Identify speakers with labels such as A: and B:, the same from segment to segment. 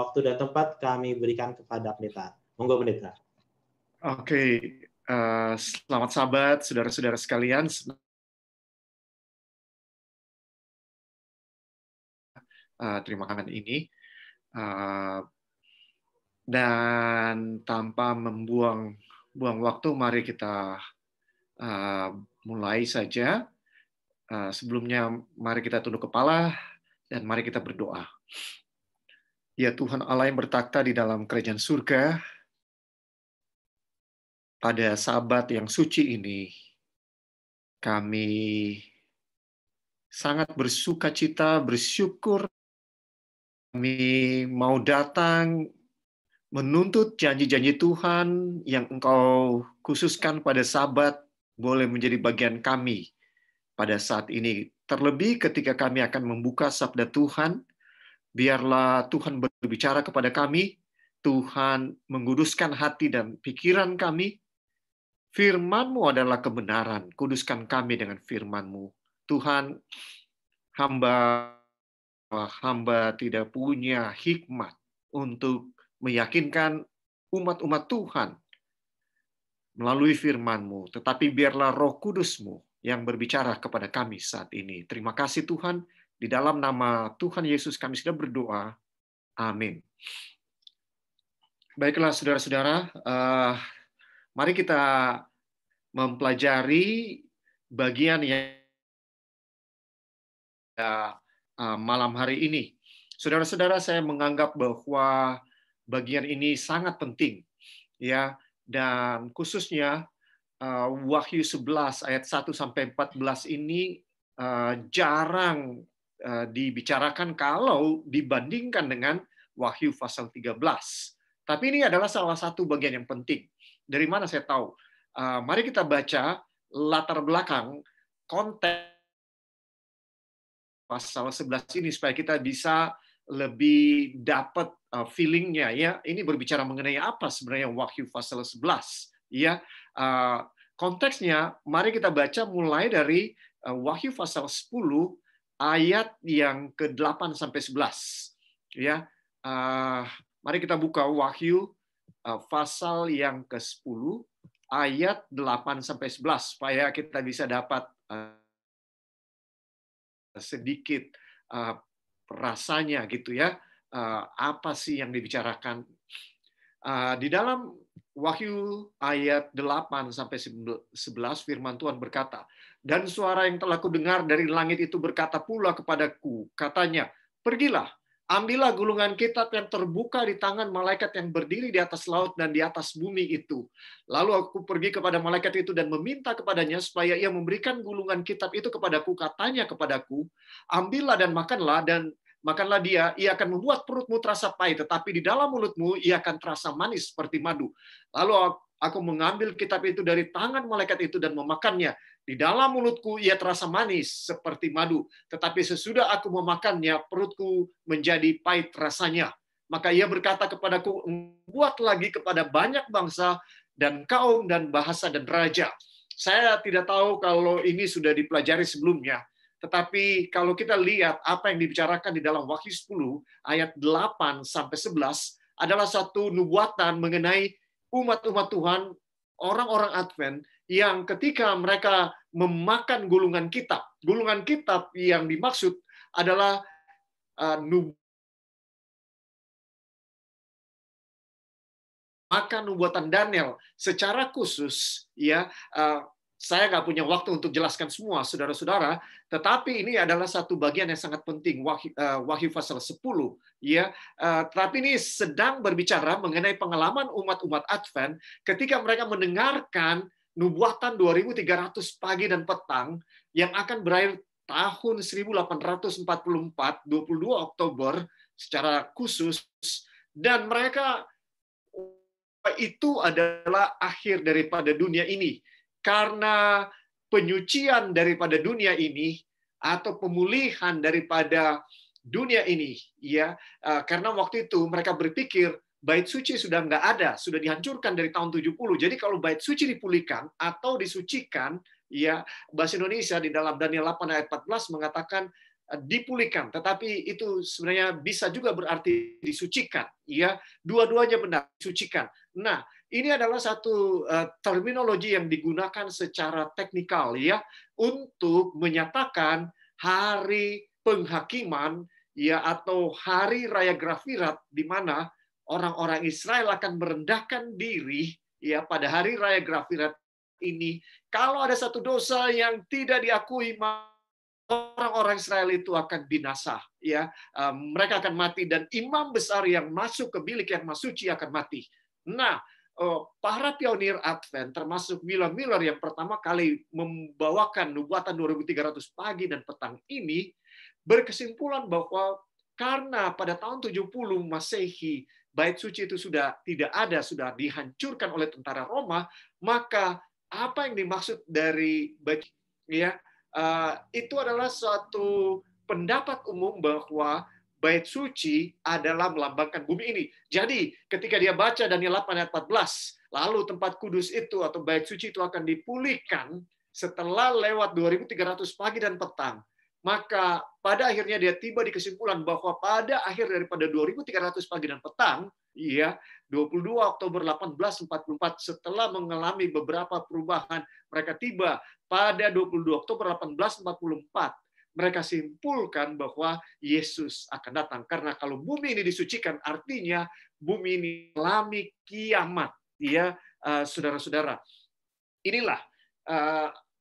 A: waktu dan tempat kami berikan kepada pendeta. Monggo pendeta.
B: Oke, selamat sahabat, saudara-saudara sekalian. Terima kasih ini. Dan tanpa membuang waktu, mari kita mulai saja. Sebelumnya, mari kita tunduk kepala dan mari kita berdoa. Ya Tuhan Allah yang bertakhta di dalam kerajaan surga, pada Sabat yang suci ini, kami sangat bersuka cita, bersyukur. Kami mau datang menuntut janji-janji Tuhan yang Engkau khususkan pada Sabat boleh menjadi bagian kami pada saat ini. Terlebih ketika kami akan membuka sabda Tuhan, biarlah Tuhan berbicara kepada kami, Tuhan menguduskan hati dan pikiran kami. Firman-Mu adalah kebenaran, kuduskan kami dengan firman-Mu. Tuhan, hamba tidak punya hikmat untuk meyakinkan umat-umat Tuhan melalui firman-Mu, tetapi biarlah Roh Kudus-Mu yang berbicara kepada kami saat ini. Terima kasih Tuhan, di dalam nama Tuhan Yesus kami sudah berdoa. Amin. Baiklah saudara-saudara, mari kita mempelajari bagian yang malam hari ini. Saudara-saudara, saya menganggap bahwa bagian ini sangat penting, ya, dan khususnya Wahyu 11 ayat 1 sampai 14 ini jarang dibicarakan kalau dibandingkan dengan Wahyu pasal 13. Tapi ini adalah salah satu bagian yang penting. Dari mana saya tahu? Mari kita baca latar belakang konteks pasal 11 ini supaya kita bisa lebih dapat feeling-nya, ya. Ini berbicara mengenai apa sebenarnya Wahyu pasal 11, ya. Konteksnya mari kita baca mulai dari Wahyu pasal 10 ayat yang ke-8 sampai 11, ya. Mari kita buka Wahyu pasal yang ke-10 ayat 8 sampai 11 supaya kita bisa dapat sedikit rasanya gitu, ya, apa sih yang dibicarakan di dalam Wahyu ayat 8 sampai 11. Firman Tuhan berkata, dan suara yang telah kudengar dari langit itu berkata pula kepadaku, katanya, pergilah, ambillah gulungan kitab yang terbuka di tangan malaikat yang berdiri di atas laut dan di atas bumi itu. Lalu aku pergi kepada malaikat itu dan meminta kepadanya supaya ia memberikan gulungan kitab itu kepadaku. Katanya kepadaku, ambillah dan makanlah dia, ia akan membuat perutmu terasa pahit, tetapi di dalam mulutmu ia akan terasa manis seperti madu. Lalu aku mengambil kitab itu dari tangan malaikat itu dan memakannya. Di dalam mulutku ia terasa manis seperti madu, tetapi sesudah aku memakannya, perutku menjadi pahit rasanya. Maka ia berkata kepadaku, buat lagi kepada banyak bangsa dan kaum dan bahasa dan raja. Saya tidak tahu kalau ini sudah dipelajari sebelumnya, tetapi kalau kita lihat apa yang dibicarakan di dalam Wahyu 10 ayat 8 sampai 11 adalah satu nubuatan mengenai umat-umat Tuhan, orang-orang Advent, yang ketika mereka memakan gulungan kitab yang dimaksud adalah makan nubuatan Daniel secara khusus, ya. Saya nggak punya waktu untuk jelaskan semua, saudara-saudara, tetapi ini adalah satu bagian yang sangat penting, Wahyu pasal 10, ya. Tetapi ini sedang berbicara mengenai pengalaman umat-umat Advent ketika mereka mendengarkan nubuatan 2300 pagi dan petang yang akan berakhir tahun 1844, 22 Oktober secara khusus, dan mereka itu adalah akhir daripada dunia ini. Karena penyucian daripada dunia ini atau pemulihan daripada dunia ini, ya, karena waktu itu mereka berpikir bait suci sudah nggak ada, sudah dihancurkan dari tahun 70. Jadi kalau bait suci dipulihkan atau disucikan, ya, bahasa Indonesia di dalam Daniel 8 ayat 14 mengatakan dipulihkan, tetapi itu sebenarnya bisa juga berarti disucikan. Ya, dua-duanya benar, disucikan. Nah, ini adalah satu terminologi yang digunakan secara teknikal ya untuk menyatakan hari penghakiman ya atau hari raya Grafirat di mana orang-orang Israel akan merendahkan diri ya pada hari raya Grafirat ini. Kalau ada satu dosa yang tidak diakui, orang-orang Israel itu akan binasa ya. Mereka akan mati dan imam besar yang masuk ke bilik yang maha suci akan mati. Nah, para pionir Advent termasuk Miller yang pertama kali membawakan nubuatan 2300 pagi dan petang ini berkesimpulan bahwa karena pada tahun 70 Masehi bait suci itu sudah tidak ada, sudah dihancurkan oleh tentara Roma, maka apa yang dimaksud dari bait ya itu adalah suatu pendapat umum bahwa bait suci adalah melambangkan bumi ini. Jadi, ketika dia baca Daniel 8 ayat 14, lalu tempat kudus itu atau bait suci itu akan dipulihkan setelah lewat 2300 pagi dan petang. Maka pada akhirnya dia tiba di kesimpulan bahwa pada akhir daripada 2300 pagi dan petang, ya, 22 Oktober 1844 setelah mengalami beberapa perubahan, mereka tiba pada 22 Oktober 1844. Mereka simpulkan bahwa Yesus akan datang. Karena kalau bumi ini disucikan, artinya bumi ini mengalami kiamat. Ya, saudara-saudara. Inilah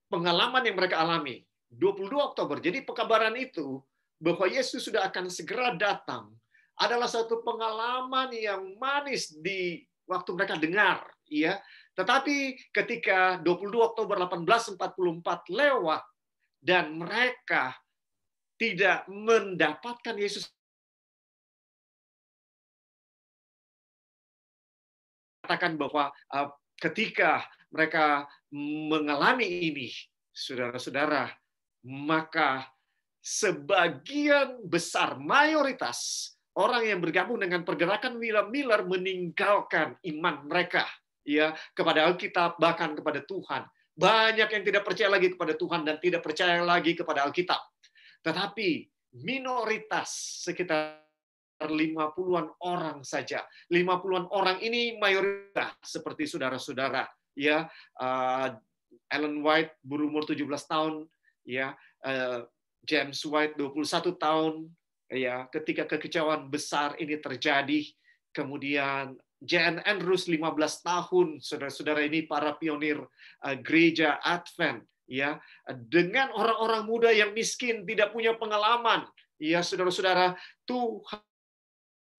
B: pengalaman yang mereka alami. 22 Oktober. Jadi pekabaran itu bahwa Yesus sudah akan segera datang adalah satu pengalaman yang manis di waktu mereka dengar. Ya. Tetapi ketika 22 Oktober 1844 lewat, dan mereka tidak mendapatkan Yesus, katakan bahwa ketika mereka mengalami ini, saudara-saudara, maka sebagian besar mayoritas orang yang bergabung dengan pergerakan Miller meninggalkan iman mereka ya kepada Alkitab, bahkan kepada Tuhan. Banyak yang tidak percaya lagi kepada Tuhan dan tidak percaya lagi kepada Alkitab. Tetapi minoritas sekitar 50-an orang saja. 50-an orang ini mayoritas seperti saudara-saudara ya. Ellen White berumur 17 tahun ya. James White 21 tahun ya ketika kekecewaan besar ini terjadi. Kemudian J.N. Andrews 15 tahun, saudara-saudara ini para pionir gereja Advent, ya dengan orang-orang muda yang miskin tidak punya pengalaman, ya saudara-saudara, Tuhan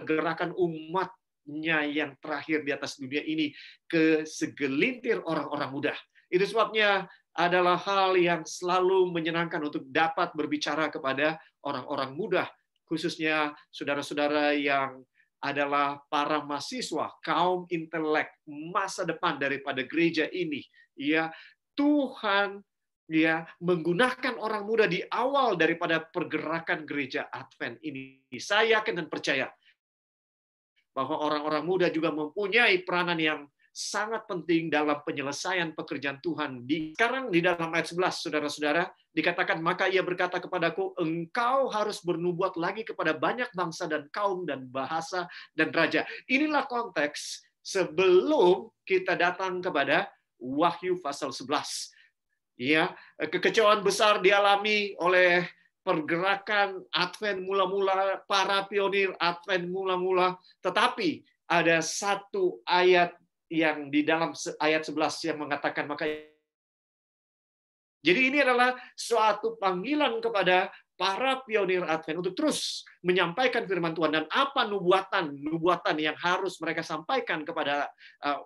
B: gerakan umatnya yang terakhir di atas dunia ini ke segelintir orang-orang muda. Itu sebabnya adalah hal yang selalu menyenangkan untuk dapat berbicara kepada orang-orang muda, khususnya saudara-saudara yang adalah para mahasiswa, kaum intelek, masa depan daripada gereja ini. Ya, Tuhan ya menggunakan orang muda di awal daripada pergerakan gereja Advent ini. Saya yakin dan percaya bahwa orang-orang muda juga mempunyai peranan yang sangat penting dalam penyelesaian pekerjaan Tuhan. Sekarang di dalam ayat 11, saudara-saudara, dikatakan, maka ia berkata kepadaku, engkau harus bernubuat lagi kepada banyak bangsa dan kaum dan bahasa dan raja. Inilah konteks sebelum kita datang kepada Wahyu pasal 11. Ya, kekecewaan besar dialami oleh pergerakan Advent mula-mula, para pionir Advent mula-mula, tetapi ada satu ayat yang di dalam ayat 11 yang mengatakan, maka jadi ini adalah suatu panggilan kepada para pionir Advent untuk terus menyampaikan firman Tuhan dan apa nubuatan yang harus mereka sampaikan kepada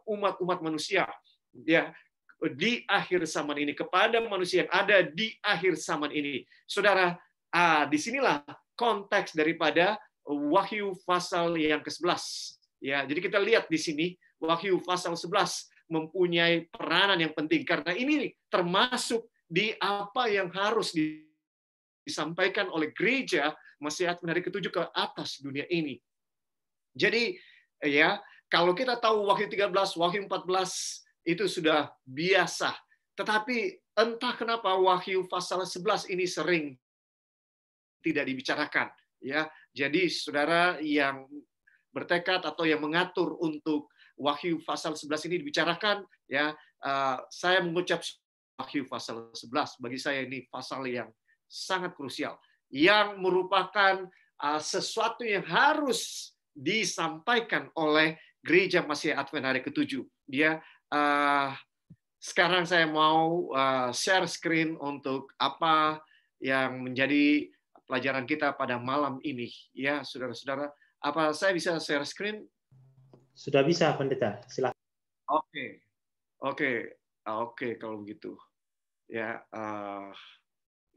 B: umat-umat manusia ya di akhir zaman ini, kepada manusia yang ada di akhir zaman ini. Saudara, disinilah konteks daripada Wahyu pasal yang ke-11. Ya, jadi kita lihat di sini Wahyu pasal 11 mempunyai peranan yang penting karena ini termasuk di apa yang harus disampaikan oleh gereja Masih Advent hari ke-7 ke atas dunia ini. Jadi ya, kalau kita tahu Wahyu 13, Wahyu 14 itu sudah biasa. Tetapi entah kenapa Wahyu pasal 11 ini sering tidak dibicarakan, ya. Jadi saudara yang bertekad atau yang mengatur untuk Wahyu pasal 11 ini dibicarakan, ya, saya mengucap Wahyu pasal 11 bagi saya ini pasal yang sangat krusial, yang merupakan sesuatu yang harus disampaikan oleh Gereja Masih Advent hari ke-7. Dia sekarang saya mau share screen untuk apa yang menjadi pelajaran kita pada malam ini, ya, saudara-saudara. Apa saya bisa share screen?
A: Sudah bisa, Pendeta. Silakan.
B: Oke, oke, kalau begitu, ya,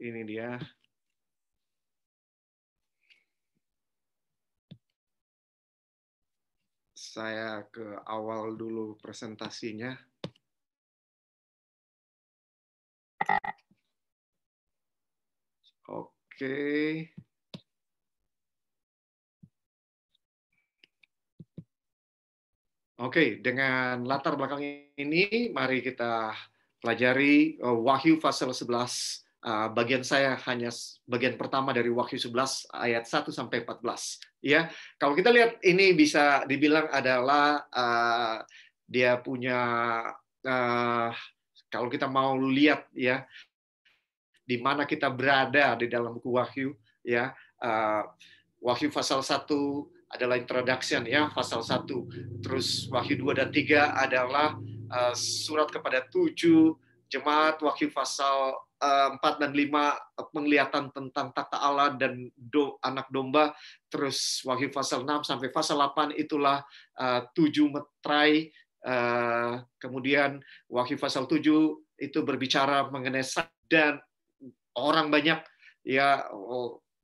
B: ini dia. Saya ke awal dulu presentasinya. Oke. Oke, dengan latar belakang ini, mari kita pelajari Wahyu pasal 11. Bagian saya hanya bagian pertama dari Wahyu 11 ayat 1 sampai 14. Ya, kalau kita lihat ini bisa dibilang adalah dia punya kalau kita mau lihat, ya, di mana kita berada di dalam buku Wahyu, ya. Wahyu pasal 1 adalah introduction, ya, pasal 1. Terus Wahyu 2 dan 3 adalah surat kepada 7 jemaat. Wahyu pasal 4 dan 5 penglihatan tentang takhta Allah dan anak domba. Terus Wahyu pasal 6 sampai pasal 8 itulah 7 meterai. Kemudian Wahyu pasal 7 itu berbicara mengenai dan orang banyak, ya.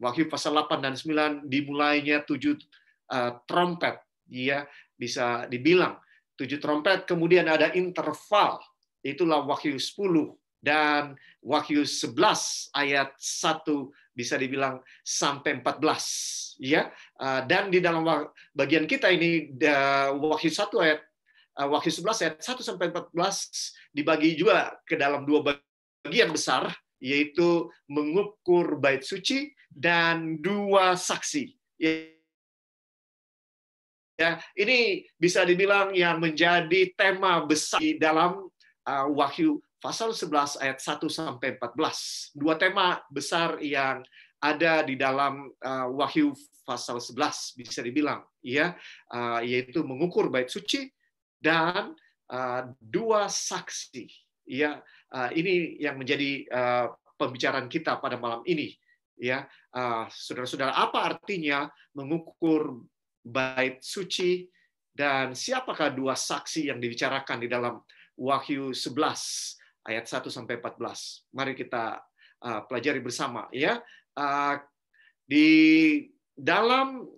B: Wahyu pasal 8 dan 9 dimulainya 7 trompet, ya, bisa dibilang 7 trompet. Kemudian ada interval, itulah Wahyu 10 dan Wahyu 11 ayat 1 bisa dibilang sampai 14, ya. Dan di dalam bagian kita ini Wahyu 1 ayat Wahyu 11 ayat 1 sampai 14 dibagi juga ke dalam 2 bagian besar, yaitu mengukur bait suci dan 2 saksi. Ya, ini bisa dibilang yang menjadi tema besar di dalam Wahyu pasal 11 ayat 1 sampai 14. 2 tema besar yang ada di dalam Wahyu pasal 11 bisa dibilang, ya, yaitu mengukur bait suci dan 2 saksi. Ya, ini yang menjadi pembicaraan kita pada malam ini, ya. Saudara-saudara, apa artinya mengukur bait suci dan siapakah 2 saksi yang dibicarakan di dalam Wahyu 11 ayat 1 sampai 14? Mari kita pelajari bersama, ya. Di dalam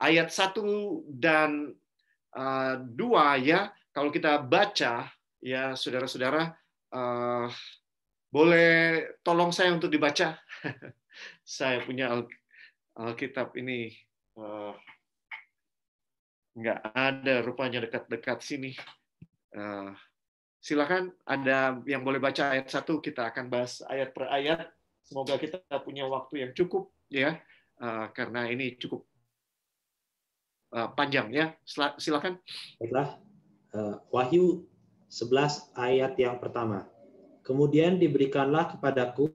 B: ayat 1 dan 2, ya, kalau kita baca, ya, saudara-saudara, boleh tolong saya untuk dibaca. Saya punya Alkitab ini nggak ada rupanya dekat-dekat sini. Silakan, ada yang boleh baca ayat 1, kita akan bahas ayat per ayat. Semoga kita punya waktu yang cukup, ya, karena ini cukup panjang, ya. Silakan.
A: Baiklah, Wahyu 11 ayat yang pertama. Kemudian diberikanlah kepadaku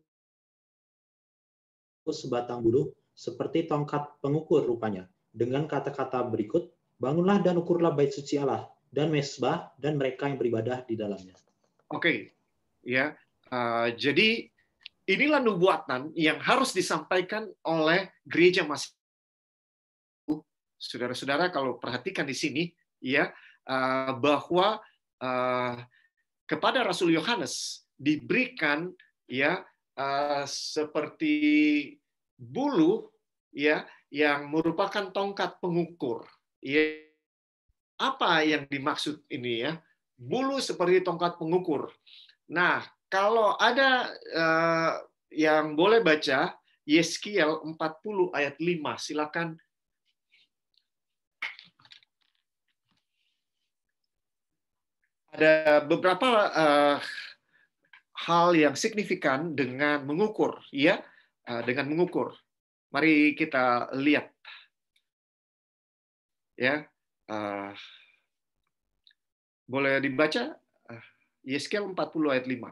A: sebatang bulu seperti tongkat pengukur rupanya, dengan kata-kata berikut, bangunlah dan ukurlah bait suci Allah dan mezbah dan mereka yang beribadah di dalamnya.
B: Oke, ya. Jadi inilah nubuatan yang harus disampaikan oleh gereja Masih. Saudara-saudara, kalau perhatikan di sini, ya, bahwa kepada Rasul Yohanes diberikan, ya, seperti bulu, ya, yang merupakan tongkat pengukur. Ya, apa yang dimaksud ini, ya? Bulu seperti tongkat pengukur. Nah, kalau ada yang boleh baca Yeskiel 40 ayat 5, silakan. Ada beberapa hal yang signifikan dengan mengukur, ya. dengan mengukur. Mari kita lihat, ya. Boleh dibaca Yeskiel 40 ayat 5.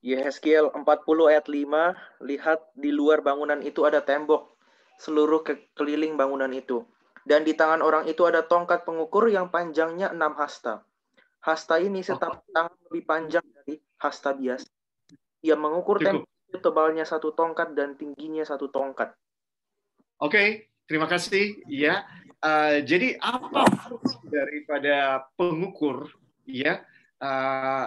C: Yehezkiel 40 ayat 5, lihat di luar bangunan itu ada tembok, seluruh keliling bangunan itu. Dan di tangan orang itu ada tongkat pengukur yang panjangnya 6 hasta. Hasta ini setapak tangan lebih panjang dari hasta biasa. Ia mengukur tembok itu, tebalnya 1 tongkat dan tingginya 1 tongkat.
B: Oke, terima kasih. Ya, jadi apa fungsi daripada pengukur? Ya,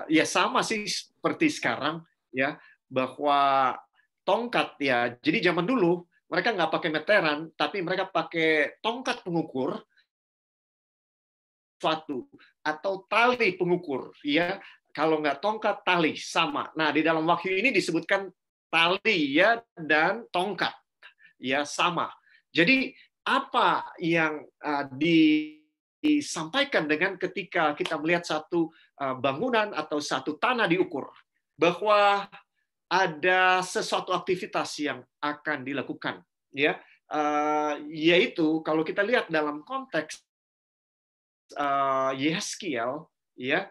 B: ya sama sih seperti sekarang, ya, bahwa tongkat, ya. Jadi zaman dulu mereka nggak pakai meteran, tapi mereka pakai tongkat pengukur suatu atau tali pengukur, ya. Kalau nggak tongkat, tali sama. Nah, di dalam Wahyu ini disebutkan tali, ya, dan tongkat, ya, sama. Jadi apa yang disampaikan dengan ketika kita melihat satu bangunan atau satu tanah diukur, bahwa ada sesuatu aktivitas yang akan dilakukan, ya, yaitu kalau kita lihat dalam konteks Yehezkiel, ya,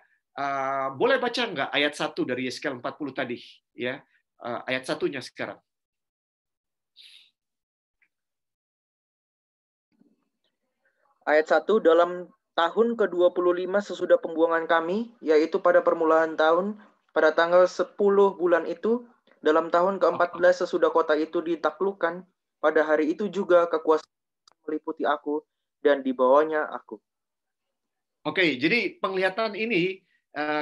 B: boleh baca nggak ayat 1 dari Yehezkiel 40 tadi, ya, ayat 1-nya sekarang.
C: Ayat 1, dalam tahun ke-25 sesudah pembuangan kami, yaitu pada permulaan tahun, pada tanggal 10 bulan itu, dalam tahun ke-14 sesudah kota itu ditaklukkan, pada hari itu juga kekuasaan meliputi aku, dan di bawahnya aku.
B: Oke, jadi penglihatan ini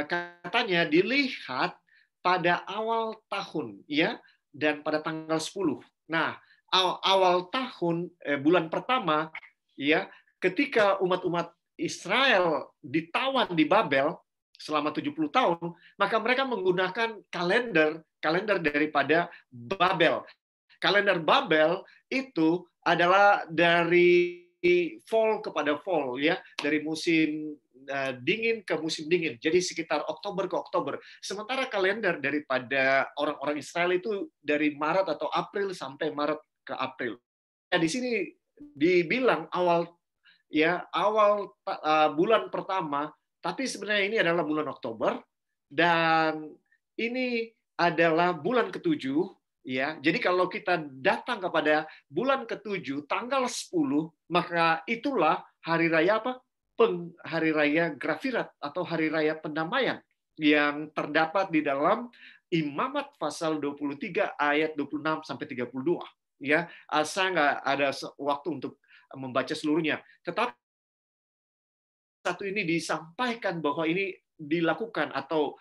B: katanya dilihat pada awal tahun, ya, dan pada tanggal 10. Nah, awal tahun, bulan pertama, ya, ketika umat-umat Israel ditawan di Babel selama 70 tahun, maka mereka menggunakan kalender daripada Babel. Kalender Babel itu adalah dari fall kepada fall, ya, dari musim dingin ke musim dingin. Jadi sekitar Oktober ke Oktober. Sementara kalender daripada orang-orang Israel itu dari Maret atau April sampai Maret ke April. Nah, di sini dibilang awal bulan pertama, tapi sebenarnya ini adalah bulan Oktober, dan ini adalah bulan ke-7, ya. Jadi kalau kita datang kepada bulan ke-7 tanggal 10, maka itulah hari raya apa? Hari raya Grafirat atau hari raya pendamaian yang terdapat di dalam Imamat pasal 23 ayat 26 sampai 32, ya. Saya nggak ada waktu untuk membaca seluruhnya, tetapi satu ini disampaikan bahwa ini dilakukan atau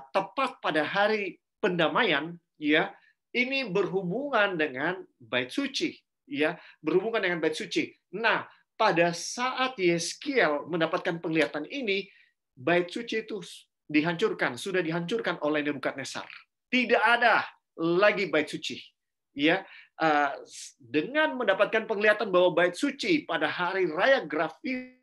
B: tepat pada hari pendamaian, ya. Ini berhubungan dengan bait suci, ya, berhubungan dengan bait suci. Nah, pada saat Yehezkiel mendapatkan penglihatan ini, bait suci itu dihancurkan, sudah dihancurkan oleh Nebukadnezar. Tidak ada lagi bait suci, ya. Dengan mendapatkan penglihatan bahwa bait suci pada hari raya Grafirat,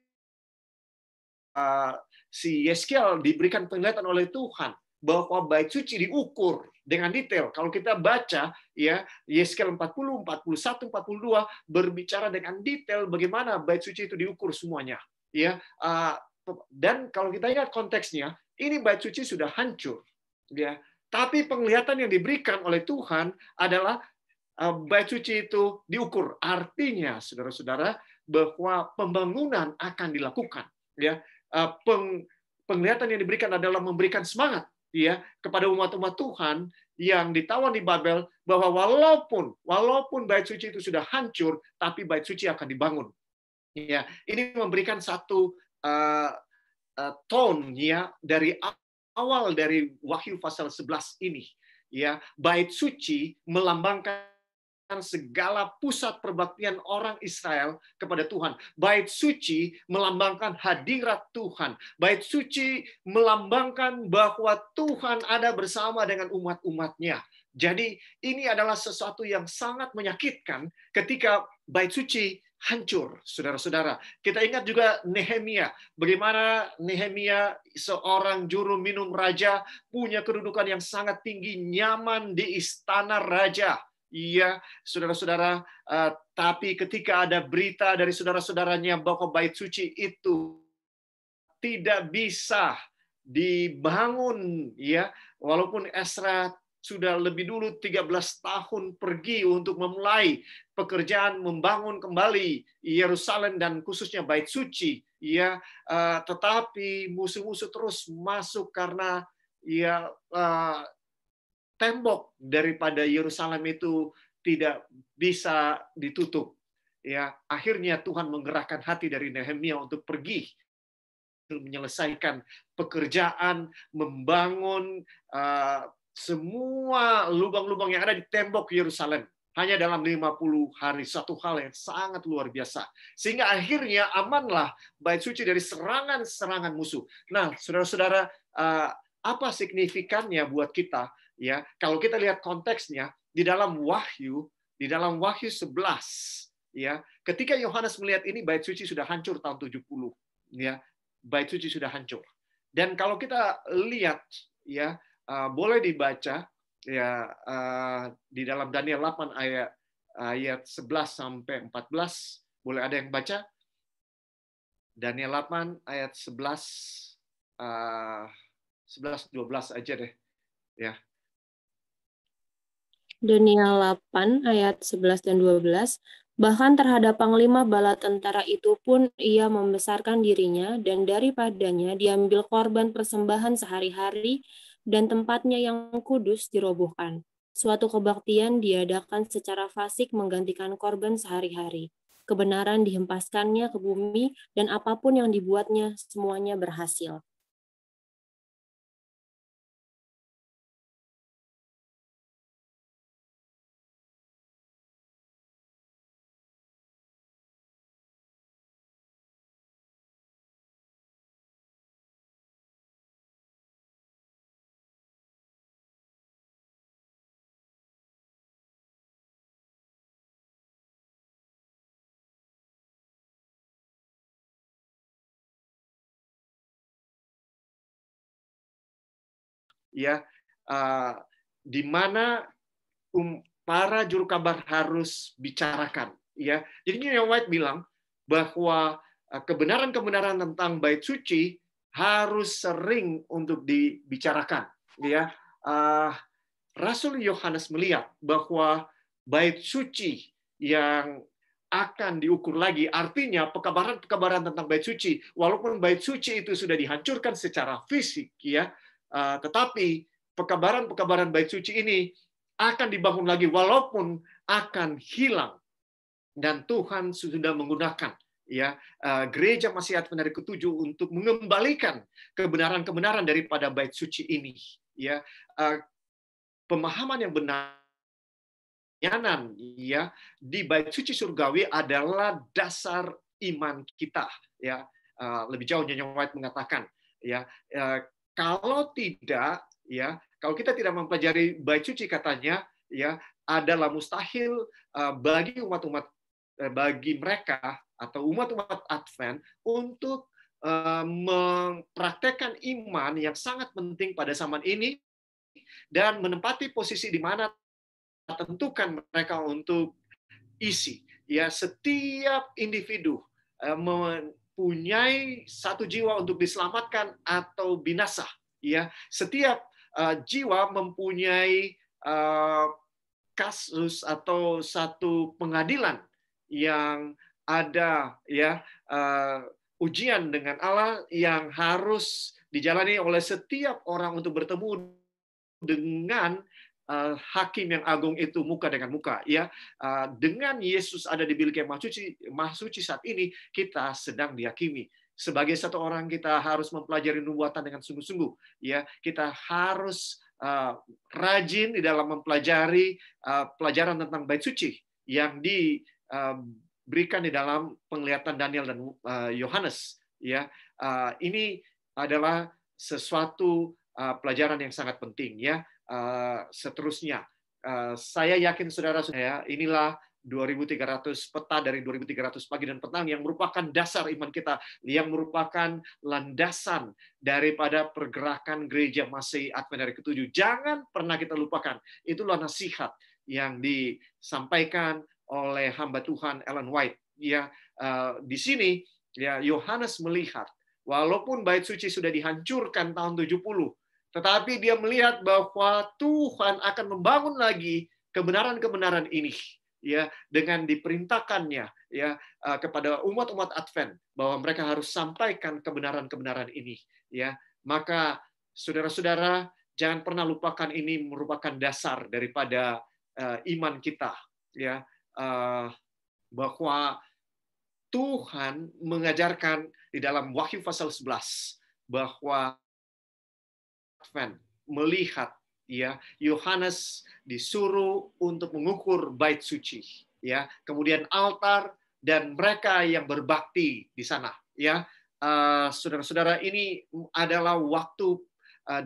B: si Yehezkiel diberikan penglihatan oleh Tuhan bahwa bait suci diukur dengan detail. Kalau kita baca, ya, Yehezkiel 40, 41, 42 berbicara dengan detail bagaimana bait suci itu diukur semuanya, ya. Dan kalau kita lihat konteksnya, ini bait suci sudah hancur, ya. Tapi penglihatan yang diberikan oleh Tuhan adalah bait suci itu diukur. Artinya, saudara-saudara, bahwa pembangunan akan dilakukan, ya. Penglihatan yang diberikan adalah memberikan semangat, ya, kepada umat-umat Tuhan yang ditawan di Babel, bahwa walaupun bait suci itu sudah hancur, tapi bait suci akan dibangun. Ya, ini memberikan satu tone, ya, dari awal dari Wahyu pasal 11 ini, ya. Bait suci melambangkan segala pusat perbaktian orang Israel kepada Tuhan. Bait suci melambangkan hadirat Tuhan. Bait suci melambangkan bahwa Tuhan ada bersama dengan umat-umatnya. Jadi ini adalah sesuatu yang sangat menyakitkan ketika bait suci hancur, saudara-saudara. Kita ingat juga Nehemia, bagaimana Nehemia seorang juru minum raja, punya kedudukan yang sangat tinggi, nyaman di istana raja. Iya, saudara-saudara, tapi ketika ada berita dari saudara-saudaranya bahwa bait suci itu tidak bisa dibangun, ya, walaupun Ezra sudah lebih dulu 13 tahun pergi untuk memulai pekerjaan membangun kembali Yerusalem dan khususnya bait suci, ya, tetapi musuh-musuh terus masuk karena ya tembok daripada Yerusalem itu tidak bisa ditutup. Ya, akhirnya Tuhan menggerakkan hati dari Nehemia untuk pergi menyelesaikan pekerjaan membangun semua lubang-lubang yang ada di tembok Yerusalem hanya dalam 50 hari, satu hal yang sangat luar biasa. Sehingga akhirnya amanlah bait suci dari serangan-serangan musuh. Nah, saudara-saudara, apa signifikannya buat kita? Ya, kalau kita lihat konteksnya di dalam Wahyu 11, ya, ketika Yohanes melihat ini bait suci sudah hancur tahun 70, ya, bait suci sudah hancur. Dan kalau kita lihat, ya, boleh dibaca, ya, di dalam Daniel 8 ayat 11 sampai 14, boleh ada yang baca? Daniel 8 ayat 11 12 aja deh, ya.
D: Daniel 8 ayat 11 dan 12, bahkan terhadap panglima bala tentara itu pun ia membesarkan dirinya, dan daripadanya diambil korban persembahan sehari-hari, dan tempatnya yang kudus dirobohkan. Suatu kebaktian diadakan secara fasik menggantikan korban sehari-hari. Kebenaran dihempaskannya ke bumi, dan apapun yang dibuatnya semuanya berhasil.
B: Ya, di mana para juru kabar harus bicarakan, ya. Jadi yang White bilang bahwa kebenaran-kebenaran tentang bait suci harus sering untuk dibicarakan, ya. Rasul Yohanes melihat bahwa bait suci yang akan diukur lagi, artinya pekabaran-pekabaran tentang bait suci, walaupun bait suci itu sudah dihancurkan secara fisik, ya, tetapi pekabaran-pekabaran bait suci ini akan dibangun lagi walaupun akan hilang, dan Tuhan sudah menggunakan, ya, gereja Masih Advent ke-7 untuk mengembalikan kebenaran-kebenaran daripada bait suci ini, ya. Pemahaman yang benar, ya, di bait suci surgawi adalah dasar iman kita, ya. Lebih jauh Nyonya White mengatakan, ya, kalau tidak, ya, kalau kita tidak mempelajari bait suci, katanya, ya, adalah mustahil bagi umat-umat, bagi mereka atau umat-umat Advent untuk mempraktekkan iman yang sangat penting pada zaman ini dan menempati posisi di mana tentukan mereka untuk isi. Ya, setiap individu mempunyai satu jiwa untuk diselamatkan atau binasa. Ya, setiap jiwa mempunyai kasus atau satu pengadilan yang ada, ya, ujian dengan Allah yang harus dijalani oleh setiap orang untuk bertemu dengan hakim yang agung itu muka dengan muka, ya. Dengan Yesus ada di bilik kemah suci saat ini, kita sedang dihakimi. Sebagai satu orang, kita harus mempelajari nubuatan dengan sungguh-sungguh, ya. Kita harus rajin di dalam mempelajari pelajaran tentang bait suci yang diberikan di dalam penglihatan Daniel dan Yohanes, ya. Ini adalah sesuatu pelajaran yang sangat penting, ya. Seterusnya, saya yakin saudara-saudara, inilah 2300 peta dari 2300 pagi dan petang yang merupakan dasar iman kita, yang merupakan landasan daripada pergerakan gereja Masehi Advent hari ke-7. Jangan pernah kita lupakan. Itulah nasihat yang disampaikan oleh hamba Tuhan Ellen White. Ya, di sini ya Yohanes melihat walaupun bait suci sudah dihancurkan tahun 70, tetapi dia melihat bahwa Tuhan akan membangun lagi kebenaran-kebenaran ini, ya, dengan diperintahkannya ya kepada umat-umat Advent bahwa mereka harus sampaikan kebenaran-kebenaran ini, ya. Maka saudara-saudara, jangan pernah lupakan ini merupakan dasar daripada iman kita, ya, bahwa Tuhan mengajarkan di dalam Wahyu pasal 11 bahwa Advent melihat, ya, Yohanes disuruh untuk mengukur bait suci, ya, kemudian altar dan mereka yang berbakti di sana, ya. Saudara-saudara, ini adalah waktu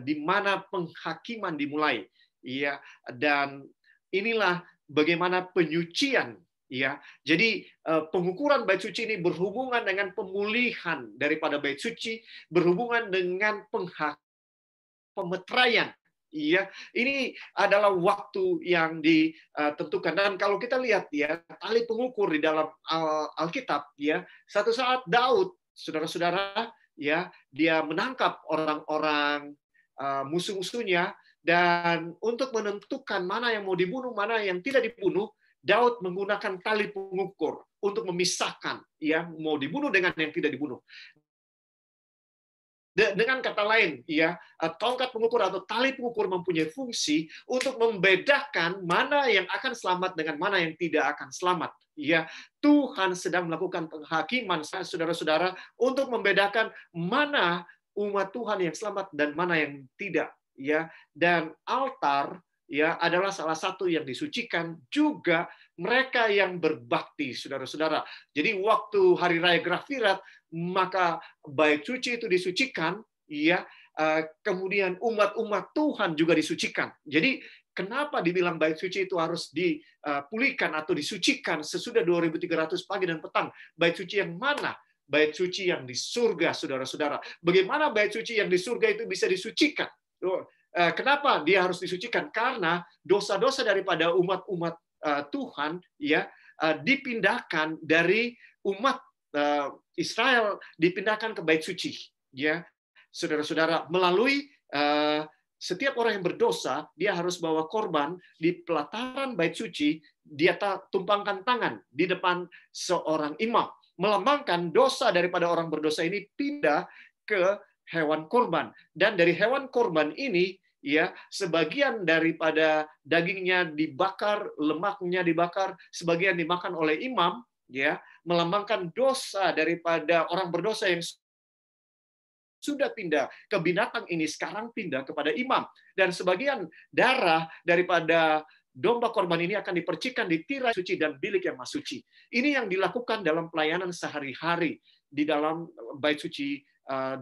B: di mana penghakiman dimulai, ya, dan inilah bagaimana penyucian, ya. Jadi pengukuran bait suci ini berhubungan dengan pemulihan daripada bait suci, berhubungan dengan pemeteraian. Iya, ini adalah waktu yang ditentukan. Dan kalau kita lihat, ya, tali pengukur di dalam Alkitab, ya, satu saat Daud, saudara-saudara, ya, dia menangkap orang-orang musuh-musuhnya, dan untuk menentukan mana yang mau dibunuh, mana yang tidak dibunuh, Daud menggunakan tali pengukur untuk memisahkan, ya, mau dibunuh dengan yang tidak dibunuh. Dengan kata lain, ya, tongkat pengukur atau tali pengukur mempunyai fungsi untuk membedakan mana yang akan selamat dengan mana yang tidak akan selamat. Ya, Tuhan sedang melakukan penghakiman, saudara-saudara, untuk membedakan mana umat Tuhan yang selamat dan mana yang tidak. Ya, dan altar, ya, adalah salah satu yang disucikan juga mereka yang berbakti, saudara-saudara. Jadi waktu hari raya Grafirat, maka bait suci itu disucikan, ya, kemudian umat-umat Tuhan juga disucikan. Jadi kenapa dibilang bait suci itu harus dipulihkan atau disucikan sesudah 2300 pagi dan petang? Bait suci yang mana? Bait suci yang di surga, saudara-saudara. Bagaimana bait suci yang di surga itu bisa disucikan? Kenapa dia harus disucikan? Karena dosa-dosa daripada umat-umat Tuhan, ya, dipindahkan dari umat Israel, dipindahkan ke bait suci, ya, saudara-saudara, melalui setiap orang yang berdosa, dia harus bawa korban di pelataran bait suci, dia tumpangkan tangan di depan seorang imam, melambangkan dosa daripada orang berdosa ini pindah ke hewan korban, dan dari hewan korban ini, ya, sebagian daripada dagingnya dibakar, lemaknya dibakar, sebagian dimakan oleh imam, ya, melambangkan dosa daripada orang berdosa yang sudah pindah ke binatang ini, sekarang pindah kepada imam. Dan sebagian darah daripada domba korban ini akan dipercikan di tirai suci dan bilik yang maha suci. Ini yang dilakukan dalam pelayanan sehari-hari di dalam bait suci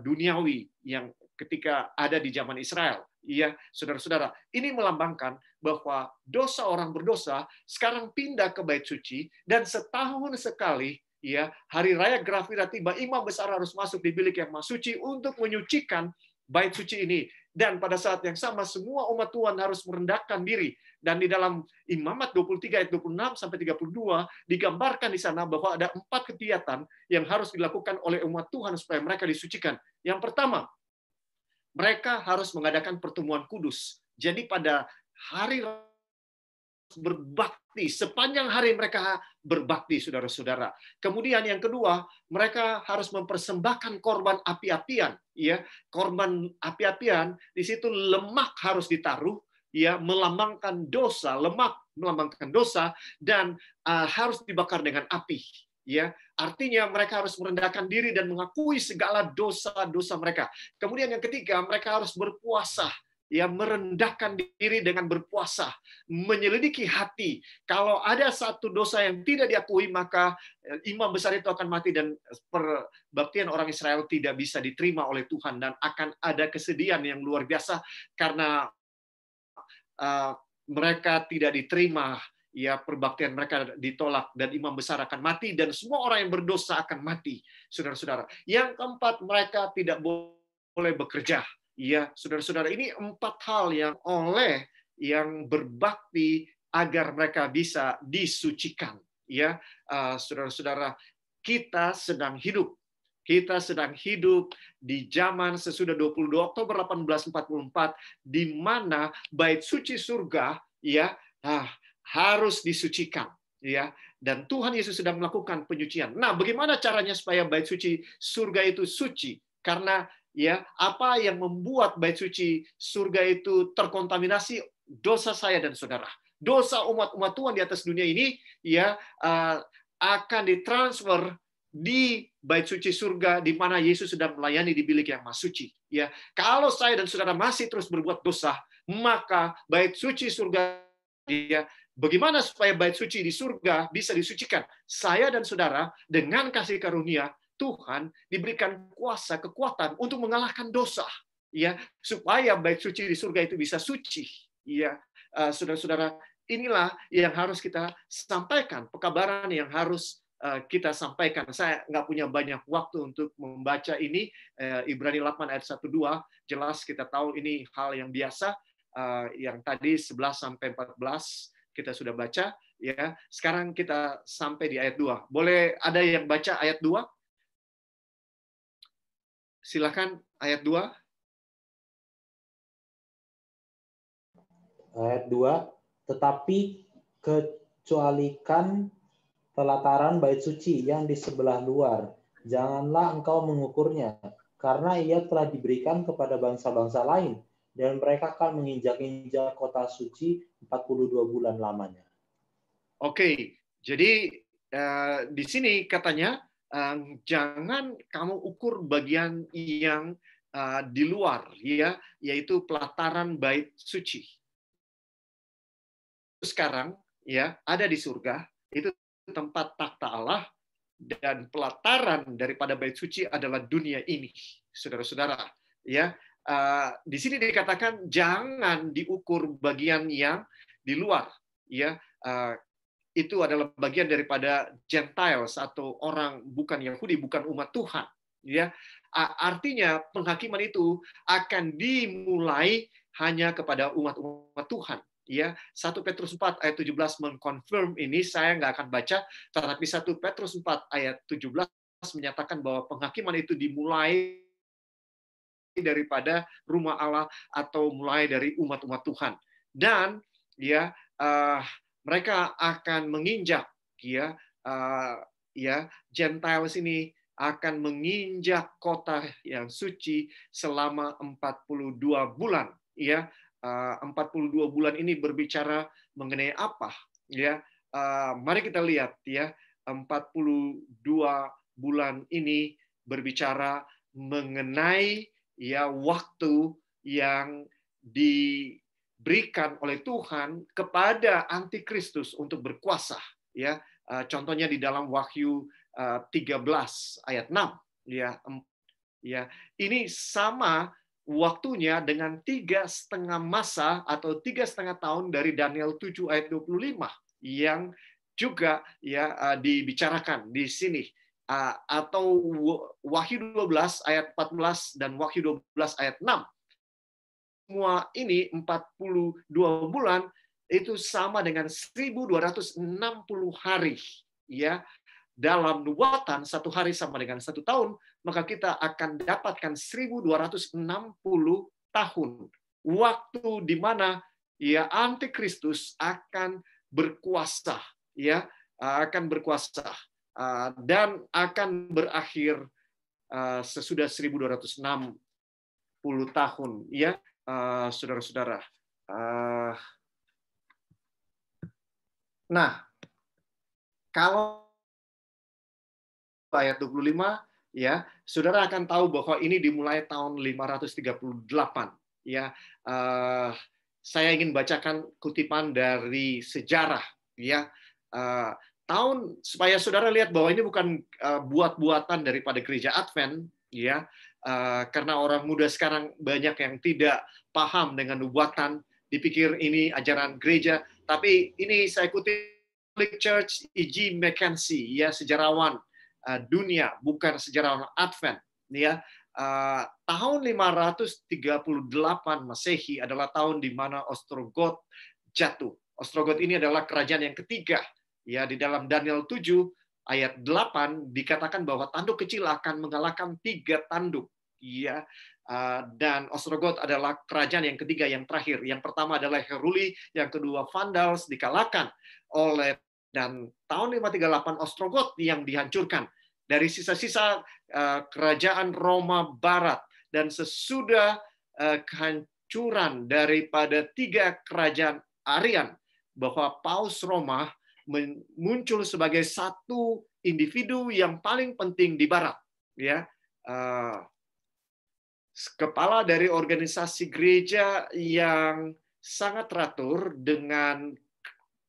B: duniawi yang ketika ada di zaman Israel. Iya, saudara-saudara, ini melambangkan bahwa dosa orang berdosa sekarang pindah ke bait suci, dan setahun sekali, ya, hari raya Grafirat tiba, imam besar harus masuk di bilik yang maha suci untuk menyucikan bait suci ini. Dan pada saat yang sama semua umat Tuhan harus merendahkan diri. Dan di dalam Imamat 23 ayat 26 sampai 32 digambarkan di sana bahwa ada 4 kegiatan yang harus dilakukan oleh umat Tuhan supaya mereka disucikan. Yang pertama, mereka harus mengadakan pertemuan kudus. Jadi pada hari berbakti, sepanjang hari mereka berbakti, saudara-saudara. Kemudian yang kedua, mereka harus mempersembahkan korban api-apian, ya. Korban api-apian, di situ lemak harus ditaruh, ya, melambangkan dosa, lemak melambangkan dosa, dan harus dibakar dengan api. Ya, artinya mereka harus merendahkan diri dan mengakui segala dosa-dosa mereka. Kemudian yang ketiga, mereka harus berpuasa, ya, merendahkan diri dengan berpuasa, menyelidiki hati. Kalau ada satu dosa yang tidak diakui, maka imam besar itu akan mati dan perbaktian orang Israel tidak bisa diterima oleh Tuhan, dan akan ada kesedihan yang luar biasa karena mereka tidak diterima, ya perbaktian mereka ditolak dan imam besar akan mati dan semua orang yang berdosa akan mati, saudara-saudara. Yang keempat, mereka tidak boleh bekerja. Ya, saudara-saudara, ini 4 hal yang oleh yang berbakti agar mereka bisa disucikan. Ya, saudara-saudara, kita sedang hidup di zaman sesudah 22 Oktober 1844, di mana bait suci surga ya harus disucikan, ya. Dan Tuhan Yesus sedang melakukan penyucian. Nah, bagaimana caranya supaya bait suci surga itu suci? Karena ya apa yang membuat bait suci surga itu terkontaminasi? Dosa saya dan saudara, dosa umat-umat Tuhan di atas dunia ini ya akan ditransfer di bait suci surga di mana Yesus sedang melayani di bilik yang maha suci. Ya, kalau saya dan saudara masih terus berbuat dosa, maka bait suci surga dia bagaimana supaya bait suci di surga bisa disucikan? Saya dan saudara dengan kasih karunia Tuhan diberikan kuasa, kekuatan untuk mengalahkan dosa, ya, supaya bait suci di surga itu bisa suci. Ya, saudara-saudara, inilah yang harus kita sampaikan, pekabaran yang harus kita sampaikan. Saya nggak punya banyak waktu untuk membaca ini. Ibrani 8 ayat 1-2, jelas kita tahu ini hal yang biasa. Yang tadi 11 sampai 14 kita sudah baca. Ya, sekarang kita sampai di ayat 2. Boleh ada yang baca ayat 2? Silakan ayat 2.
A: Ayat 2, tetapi kecualikan pelataran bait suci yang di sebelah luar, janganlah engkau mengukurnya, karena ia telah diberikan kepada bangsa-bangsa lain, dan mereka akan menginjak-injak kota suci 42 bulan lamanya.
B: Oke, jadi di sini katanya, jangan kamu ukur bagian yang di luar, ya, yaitu pelataran bait suci. Sekarang, ya, ada di surga, itu tempat takhta Allah, dan pelataran daripada bait suci adalah dunia ini, saudara-saudara. Ya, di sini dikatakan jangan diukur bagian yang di luar. Ya, itu adalah bagian daripada Gentiles atau orang bukan Yahudi, bukan umat Tuhan. Ya, artinya penghakiman itu akan dimulai hanya kepada umat-umat Tuhan. Ya, 1 Petrus 4 ayat 17 mengkonfirm ini, saya nggak akan baca, tetapi 1 Petrus 4 ayat 17 menyatakan bahwa penghakiman itu dimulai daripada rumah Allah atau mulai dari umat-umat Tuhan. Dan ya mereka akan menginjak, ya Gentiles ini akan menginjak kota yang suci selama 42 bulan. Ya, 42 bulan ini berbicara mengenai apa? Ya, mari kita lihat, ya, 42 bulan ini berbicara mengenai ya waktu yang diberikan oleh Tuhan kepada antikristus untuk berkuasa. Ya, contohnya di dalam Wahyu 13 ayat 6. Ya, ini sama waktunya dengan 3,5 masa atau 3,5 tahun dari Daniel 7 ayat 25 yang juga ya dibicarakan di sini, atau Wahyu 12 ayat 14 dan Wahyu 12 ayat 6. Semua ini 42 bulan itu sama dengan 1260 hari, ya. Dalam nubuatan 1 hari sama dengan 1 tahun, maka kita akan dapatkan 1260 tahun. Waktu di mana ya antikristus akan berkuasa, ya, akan berkuasa dan akan berakhir sesudah 1260 tahun, ya, saudara-saudara. Nah, kalau ayat 25, ya, saudara akan tahu bahwa ini dimulai tahun 538. Ya, saya ingin bacakan kutipan dari sejarah, ya, tahun supaya saudara lihat bahwa ini bukan buat-buatan daripada gereja Advent, ya, karena orang muda sekarang banyak yang tidak paham dengan nubuatan, dipikir ini ajaran gereja, Tapi ini saya kutip Catholic Church E.G. Mackenzie, ya, sejarawan dunia, bukan sejarawan Advent. Ya, tahun 538 Masehi adalah tahun di mana Ostrogoth jatuh. Ostrogoth ini adalah kerajaan yang ketiga. Ya, di dalam Daniel 7 ayat 8 dikatakan bahwa tanduk kecil akan mengalahkan 3 tanduk. Ya, dan Ostrogoth adalah kerajaan yang ketiga, yang terakhir. Yang pertama adalah Heruli, yang kedua Vandals dikalahkan oleh, dan tahun 538 Ostrogoth yang dihancurkan dari sisa-sisa kerajaan Roma Barat. Dan sesudah kehancuran daripada 3 kerajaan Arian, bahwa Paus Roma muncul sebagai satu individu yang paling penting di Barat, ya, kepala dari organisasi gereja yang sangat teratur, dengan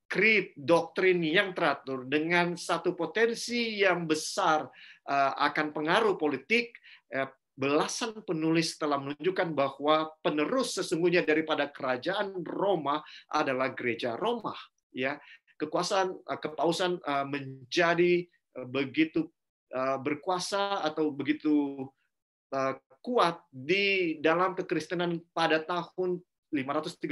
B: creed, doktrin yang teratur, dengan satu potensi yang besar akan pengaruh politik. Belasan penulis telah menunjukkan bahwa penerus sesungguhnya daripada kerajaan Roma adalah gereja Roma. Ya, kepausan menjadi begitu berkuasa atau begitu kuat di dalam kekristenan pada tahun 538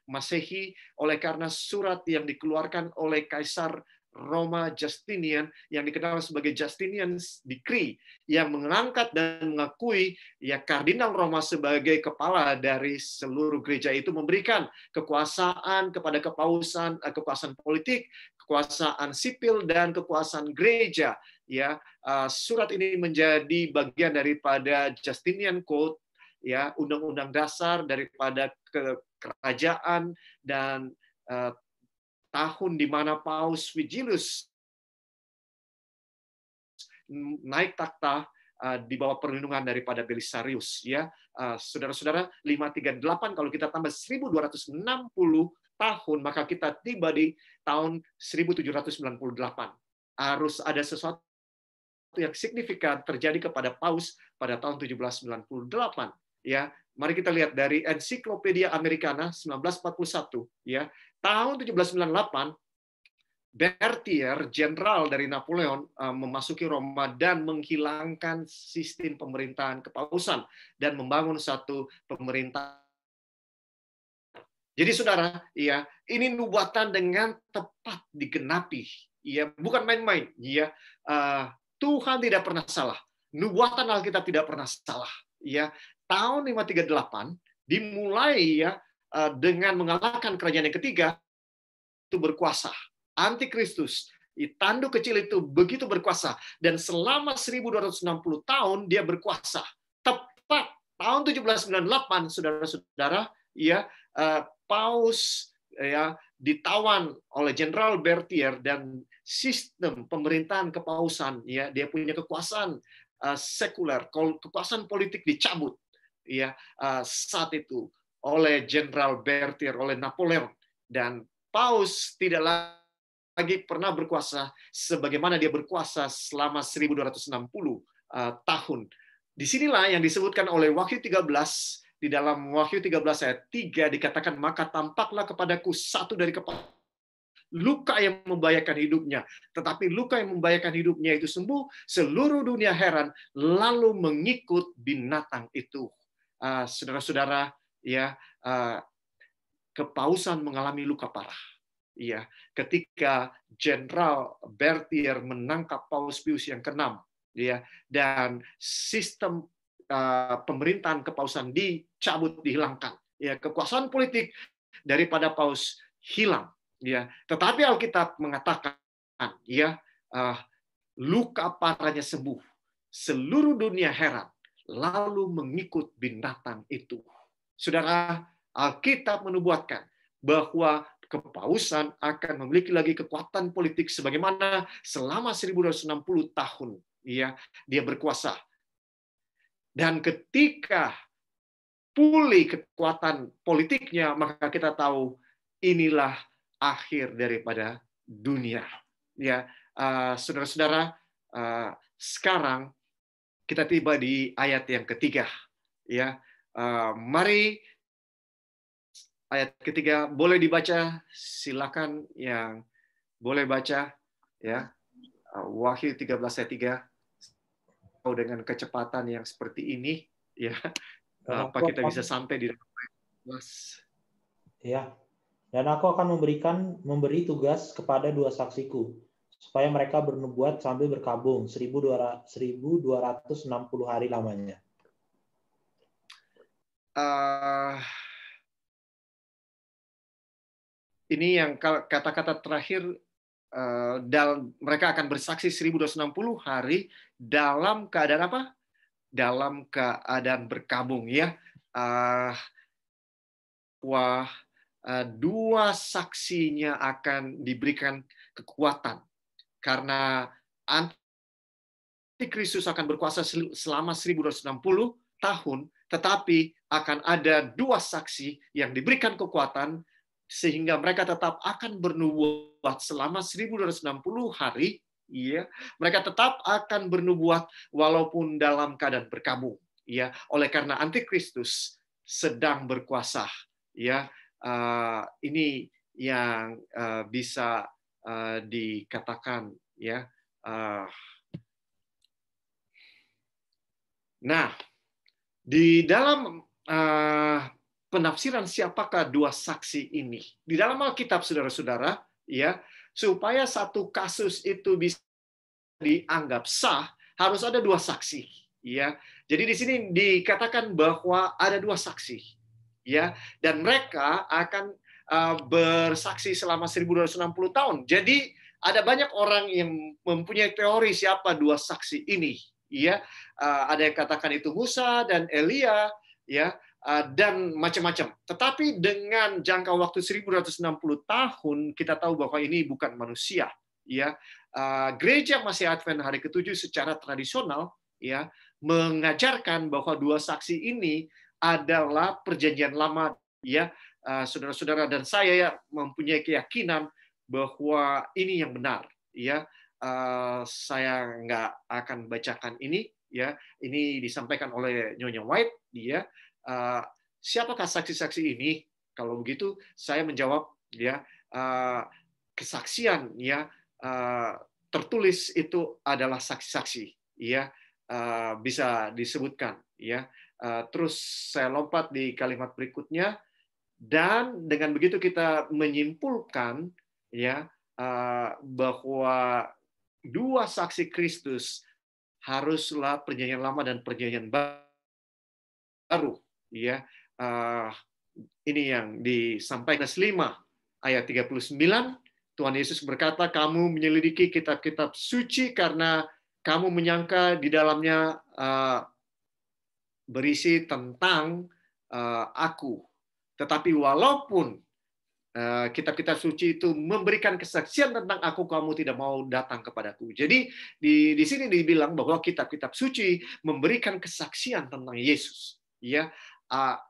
B: Masehi oleh karena surat yang dikeluarkan oleh Kaisar Roma Justinian yang dikenal sebagai Justinian's Decree, yang mengangkat dan mengakui ya Kardinal Roma sebagai kepala dari seluruh gereja itu, memberikan kekuasaan kepada kepausan, kekuasaan politik, kekuasaan sipil, dan kekuasaan gereja. Ya, surat ini menjadi bagian daripada Justinian Code, ya, undang-undang dasar daripada kerajaan, dan tahun di mana Paus Vigilius naik takhta di bawah perlindungan daripada Belisarius. Ya, saudara-saudara, 538 kalau kita tambah 1260 tahun, maka kita tiba di tahun 1798. Harus ada sesuatu yang signifikan terjadi kepada Paus pada tahun 1798. Ya, mari kita lihat dari Ensiklopedia Americana 1941. Ya, tahun 1798 Berthier, jenderal dari Napoleon, memasuki Roma dan menghilangkan sistem pemerintahan kepausan dan membangun satu pemerintahan. Jadi saudara, ya, ini nubuatan dengan tepat digenapi. Ya, bukan main-main. Ya, Tuhan tidak pernah salah. Nubuatan Alkitab tidak pernah salah. Ya, tahun 538 dimulai ya dengan mengalahkan kerajaan yang ketiga itu berkuasa. Antikristus, tanduk kecil itu begitu berkuasa, dan selama 1260 tahun dia berkuasa. Tepat tahun 1798, saudara-saudara, ya, Paus ya ditawan oleh Jenderal Berthier, dan sistem pemerintahan kepausan, ya, dia punya kekuasaan sekuler, kekuasaan politik dicabut, ya, saat itu oleh Jenderal Berthier, oleh Napoleon, dan Paus tidak lagi pernah berkuasa sebagaimana dia berkuasa selama 1260 tahun. Disinilah yang disebutkan oleh Wahyu 13, di dalam Wahyu 13 ayat 3 dikatakan, maka tampaklah kepadaku satu dari kepala luka yang membahayakan hidupnya, tetapi luka yang membahayakan hidupnya itu sembuh. Seluruh dunia heran lalu mengikut binatang itu. Saudara-saudara, ya, kepausan mengalami luka parah. Ya, ketika Jenderal Berthier menangkap Paus Pius yang ke-6, ya, dan sistem pemerintahan kepausan dicabut, dihilangkan. Ya, kekuasaan politik daripada Paus hilang. Ya, tetapi Alkitab mengatakan, ya, luka parahnya sembuh. Seluruh dunia heran, lalu mengikut binatang itu. Saudara, Alkitab menubuatkan bahwa kepausan akan memiliki lagi kekuatan politik sebagaimana selama 1260 tahun, ya, dia berkuasa. Dan ketika pulih kekuatan politiknya, maka kita tahu inilah akhir daripada dunia. Ya, saudara-saudara, sekarang kita tiba di ayat yang ketiga. Ya, mari ayat ketiga boleh dibaca, silakan yang boleh baca ya. Wahyu 13 ayat 3 dengan kecepatan yang seperti ini ya. Apa kita bisa sampai di dalam ayat 11?
A: Ya. Dan aku akan memberi tugas kepada 2 saksiku supaya mereka bernubuat sambil berkabung 1260 hari lamanya.
B: Ini yang kata-kata terakhir, mereka akan bersaksi 1260 hari dalam keadaan apa? Dalam keadaan berkabung ya. Dua saksinya akan diberikan kekuatan karena Antikristus akan berkuasa selama 1260 tahun, tetapi akan ada 2 saksi yang diberikan kekuatan sehingga mereka tetap akan bernubuat selama 1260 hari. Ya, mereka tetap akan bernubuat walaupun dalam keadaan berkabung. Ya, oleh karena Antikristus sedang berkuasa. Ya, ini yang bisa dikatakan ya. Nah, di dalam penafsiran siapakah 2 saksi ini? Di dalam Alkitab, saudara-saudara, ya, supaya satu kasus itu bisa dianggap sah, harus ada 2 saksi. Ya, jadi di sini dikatakan bahwa ada 2 saksi. Ya, dan mereka akan bersaksi selama 1260 tahun. Jadi ada banyak orang yang mempunyai teori siapa 2 saksi ini. Ya, ada yang katakan itu Musa dan Elia, ya, dan macam-macam. Tetapi dengan jangka waktu 1260 tahun, kita tahu bahwa ini bukan manusia. Ya, gereja Masih Advent hari ke-7 secara tradisional, ya, mengajarkan bahwa 2 saksi ini adalah perjanjian lama, ya, saudara-saudara, dan saya mempunyai keyakinan bahwa ini yang benar, ya. Saya nggak akan bacakan ini, ya. Ini disampaikan oleh Nyonya White, ya. Siapakah saksi-saksi ini? Kalau begitu, saya menjawab, ya, kesaksian, ya, tertulis itu adalah saksi-saksi, ya, bisa disebutkan, ya. Terus saya lompat di kalimat berikutnya, dan dengan begitu kita menyimpulkan, ya, bahwa 2 saksi Kristus haruslah perjanjian lama dan perjanjian baru, ya. Ini yang disampaikan 5 ayat 39, Tuhan Yesus berkata, kamu menyelidiki kitab-kitab suci karena kamu menyangka di dalamnya berisi tentang aku. Tetapi walaupun kitab-kitab suci itu memberikan kesaksian tentang aku, kamu tidak mau datang kepadaku. Jadi di sini dibilang bahwa kitab-kitab suci memberikan kesaksian tentang Yesus. Ya,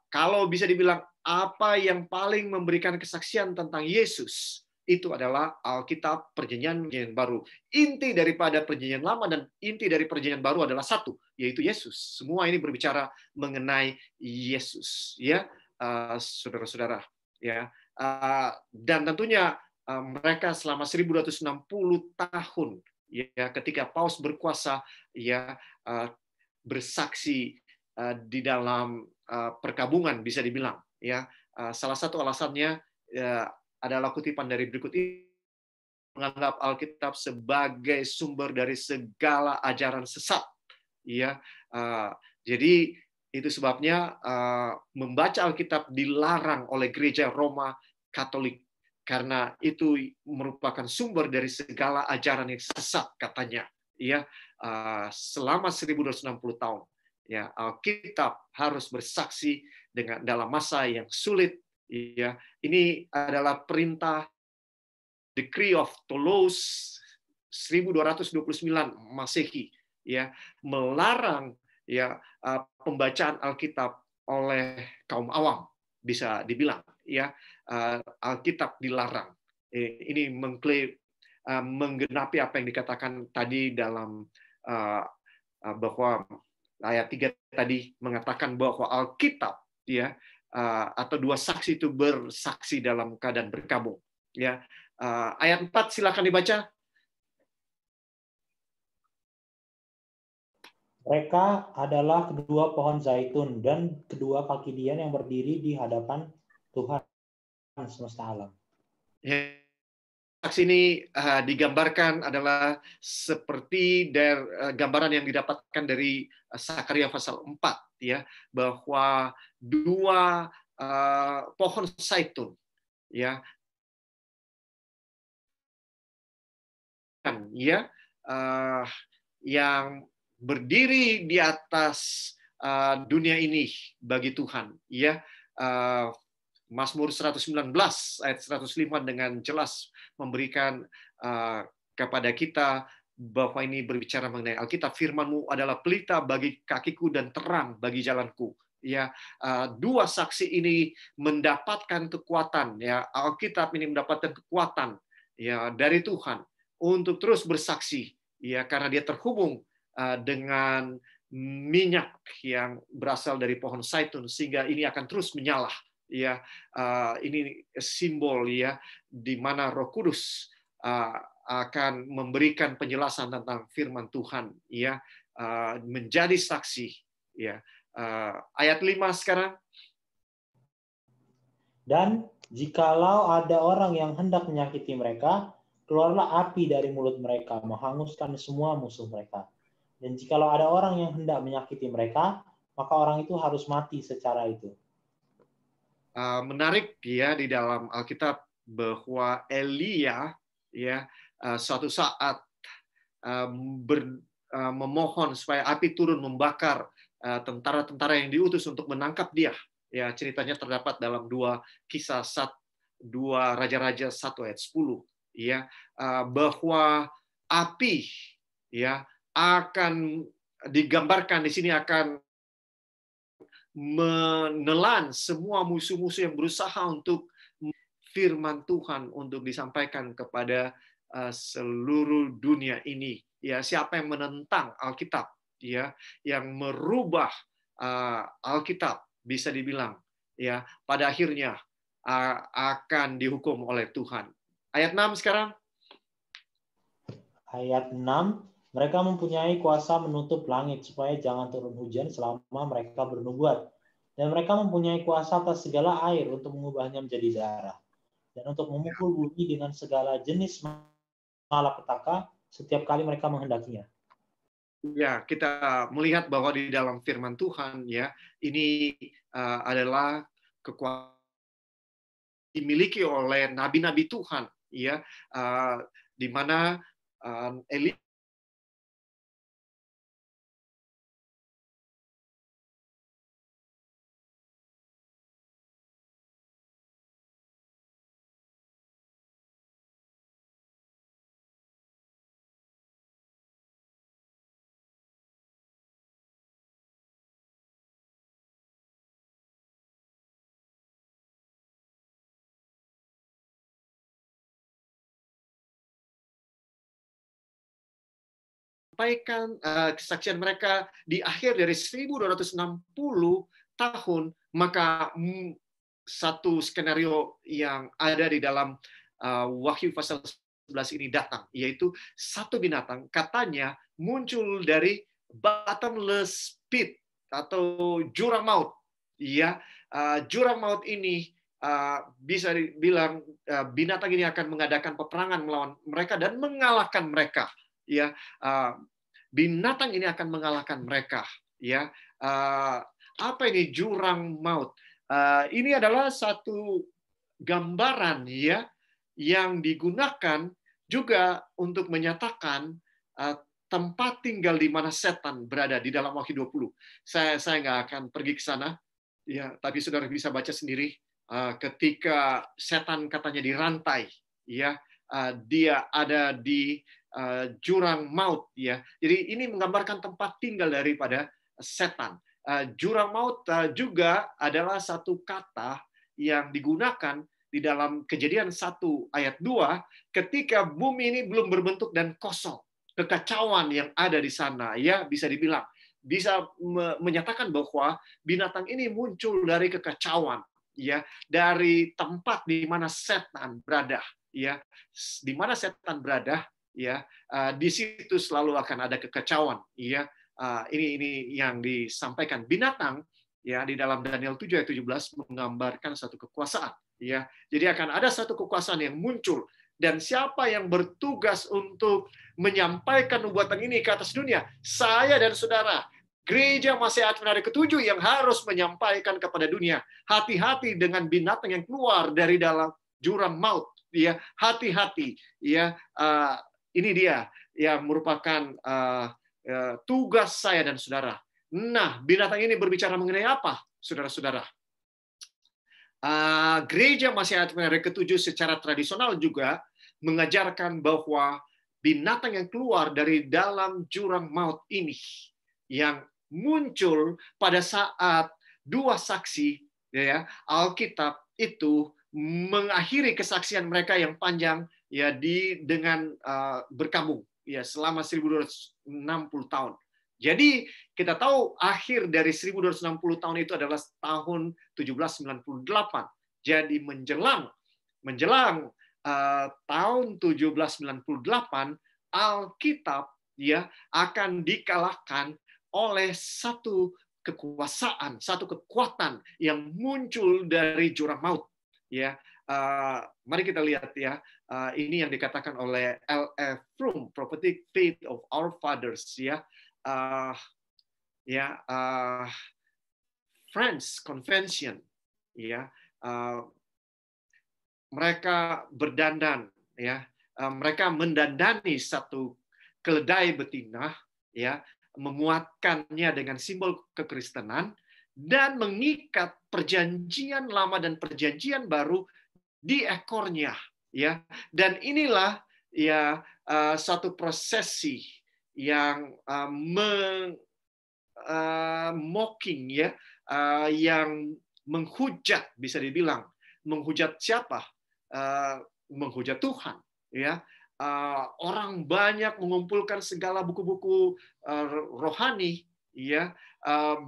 B: kalau bisa dibilang apa yang paling memberikan kesaksian tentang Yesus, itu adalah Alkitab, perjanjian baru. Inti daripada perjanjian lama dan inti dari perjanjian baru adalah satu, yaitu Yesus. Semua ini berbicara mengenai Yesus, ya, saudara-saudara, ya. Dan tentunya mereka selama 1260 tahun, ya, ketika Paus berkuasa, ya, bersaksi di dalam perkabungan, bisa dibilang, ya. Salah satu alasannya adalah kutipan dari berikut ini, menganggap Alkitab sebagai sumber dari segala ajaran sesat, ya. Jadi itu sebabnya membaca Alkitab dilarang oleh Gereja Roma Katolik karena itu merupakan sumber dari segala ajaran yang sesat, katanya, ya. Selama 1260 tahun, ya, Alkitab harus bersaksi dalam masa yang sulit, ya. Ini adalah perintah Decree of Toulouse 1229 Masehi, ya, melarang, ya, pembacaan Alkitab oleh kaum awam, bisa dibilang, ya. Alkitab dilarang. Ini mengklaim menggenapi apa yang dikatakan tadi dalam bahwa ayat 3 tadi mengatakan bahwa Alkitab, ya, atau dua saksi itu bersaksi dalam keadaan berkabung. Ya, ayat 4 silakan dibaca.
A: Mereka adalah kedua pohon zaitun dan kedua kaki dian yang berdiri di hadapan Tuhan semesta alam.
B: Ya, saksi ini digambarkan adalah seperti gambaran yang didapatkan dari Sakaria pasal 4, ya, bahwa dua pohon zaitun, ya, yang berdiri di atas dunia ini bagi Tuhan, ya. Mazmur 119 ayat 105 dengan jelas memberikan kepada kita bahwa ini berbicara mengenai Alkitab. Firman-Mu adalah pelita bagi kakiku dan terang bagi jalanku. Ya, dua saksi ini mendapatkan kekuatan. Ya, Alkitab ini mendapatkan kekuatan, ya, dari Tuhan untuk terus bersaksi. Ya, karena dia terhubung dengan minyak yang berasal dari pohon zaitun, sehingga ini akan terus menyala. Ya, ini simbol, ya, di mana Roh Kudus akan memberikan penjelasan tentang firman Tuhan, ya, menjadi saksi, ya. Ayat 5 sekarang.
A: Dan jikalau ada orang yang hendak menyakiti mereka, keluarlah api dari mulut mereka, menghanguskan semua musuh mereka. Dan jikalau ada orang yang hendak menyakiti mereka, maka orang itu harus mati secara itu.
B: Menarik, ya, di dalam Alkitab bahwa Elia, ya, suatu saat memohon supaya api turun membakar tentara-tentara yang diutus untuk menangkap dia. Ya, ceritanya terdapat dalam 2 Raja-Raja 1 ayat 10. Ya, bahwa api, ya, akan digambarkan di sini akan menelan semua musuh-musuh yang berusaha untuk firman Tuhan untuk disampaikan kepada seluruh dunia ini. Ya, siapa yang menentang Alkitab, ya, yang merubah Alkitab, bisa dibilang, ya, pada akhirnya akan dihukum oleh Tuhan. Ayat 6 sekarang.
A: Ayat 6, mereka mempunyai kuasa menutup langit supaya jangan turun hujan selama mereka bernubuat. Dan mereka mempunyai kuasa atas segala air untuk mengubahnya menjadi darah. Dan untuk memukul bumi dengan segala jenis malapetaka setiap kali mereka menghendakinya.
B: Ya, kita melihat bahwa di dalam firman Tuhan, ya, ini adalah kekuatan dimiliki oleh nabi-nabi Tuhan, ya, di mana Elia sampaikan kesaksian mereka di akhir dari 1260 tahun, maka satu skenario yang ada di dalam Wahyu pasal 11 ini datang, yaitu satu binatang katanya muncul dari bottomless pit atau jurang maut. Ya, jurang maut ini bisa dibilang binatang ini akan mengadakan peperangan melawan mereka dan mengalahkan mereka. Ya, binatang ini akan mengalahkan mereka. Ya, apa ini jurang maut? Ini adalah satu gambaran, ya, yang digunakan juga untuk menyatakan tempat tinggal di mana setan berada di dalam Wahyu 20. Saya nggak akan pergi ke sana, ya, tapi saudara bisa baca sendiri. Ketika setan katanya dirantai, ya, dia ada di jurang maut, ya. Jadi ini menggambarkan tempat tinggal daripada setan. Jurang maut juga adalah satu kata yang digunakan di dalam Kejadian 1 ayat 2 ketika bumi ini belum berbentuk dan kosong. Kekacauan yang ada di sana, ya, bisa dibilang bisa menyatakan bahwa binatang ini muncul dari kekacauan, ya, dari tempat di mana setan berada, ya, di mana setan berada, ya, di situ selalu akan ada kekacauan, ya. Ini yang disampaikan binatang, ya, di dalam Daniel 7 ayat 17 menggambarkan satu kekuasaan, ya. Jadi akan ada satu kekuasaan yang muncul, dan siapa yang bertugas untuk menyampaikan nubuatan ini ke atas dunia? Saya dan saudara, gereja Masih Advent ke-7 yang harus menyampaikan kepada dunia, hati-hati dengan binatang yang keluar dari dalam jurang maut, ya. Hati-hati, ya. Ini dia yang merupakan tugas saya dan saudara. Nah, binatang ini berbicara mengenai apa, saudara-saudara? Gereja Masih Advent ke-7 secara tradisional juga mengajarkan bahwa binatang yang keluar dari dalam jurang maut ini, yang muncul pada saat dua saksi, ya, Alkitab itu mengakhiri kesaksian mereka yang panjang, ya, dengan berkabung, ya, selama 1260 tahun. Jadi kita tahu akhir dari 1260 tahun itu adalah tahun 1798. Jadi menjelang tahun 1798, Alkitab, ya, akan dikalahkan oleh satu kekuasaan, satu kekuatan yang muncul dari jurang maut, ya. Mari kita lihat, ya, ini yang dikatakan oleh L.F. Froom, Prophetic Faith of Our Fathers, ya. Friends Convention, ya, mereka berdandan, ya, mereka mendandani satu keledai betina, ya, memuatkannya dengan simbol kekristenan dan mengikat perjanjian lama dan perjanjian baru di ekornya, ya. Dan inilah, ya, satu prosesi yang mocking, ya, yang menghujat, bisa dibilang menghujat siapa? Menghujat Tuhan, ya. Orang banyak mengumpulkan segala buku-buku rohani, ya,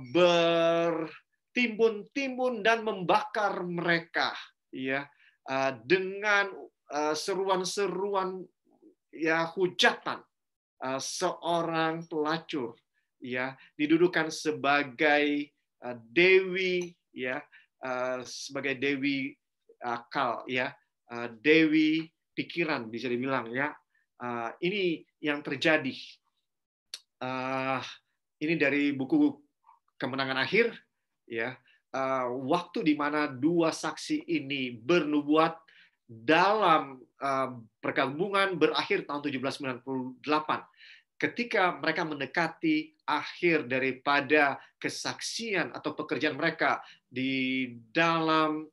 B: bertimbun-timbun dan membakar mereka, ya, dengan seruan-seruan, ya, hujatan. Seorang pelacur, ya, didudukan sebagai dewi, ya, sebagai dewi akal, ya, dewi pikiran, bisa dibilang, ya. Ini yang terjadi. Ini dari buku Kemenangan Akhir, ya. Waktu di mana dua saksi ini bernubuat dalam perkabungan berakhir tahun 1798. Ketika mereka mendekati akhir daripada kesaksian atau pekerjaan mereka di dalam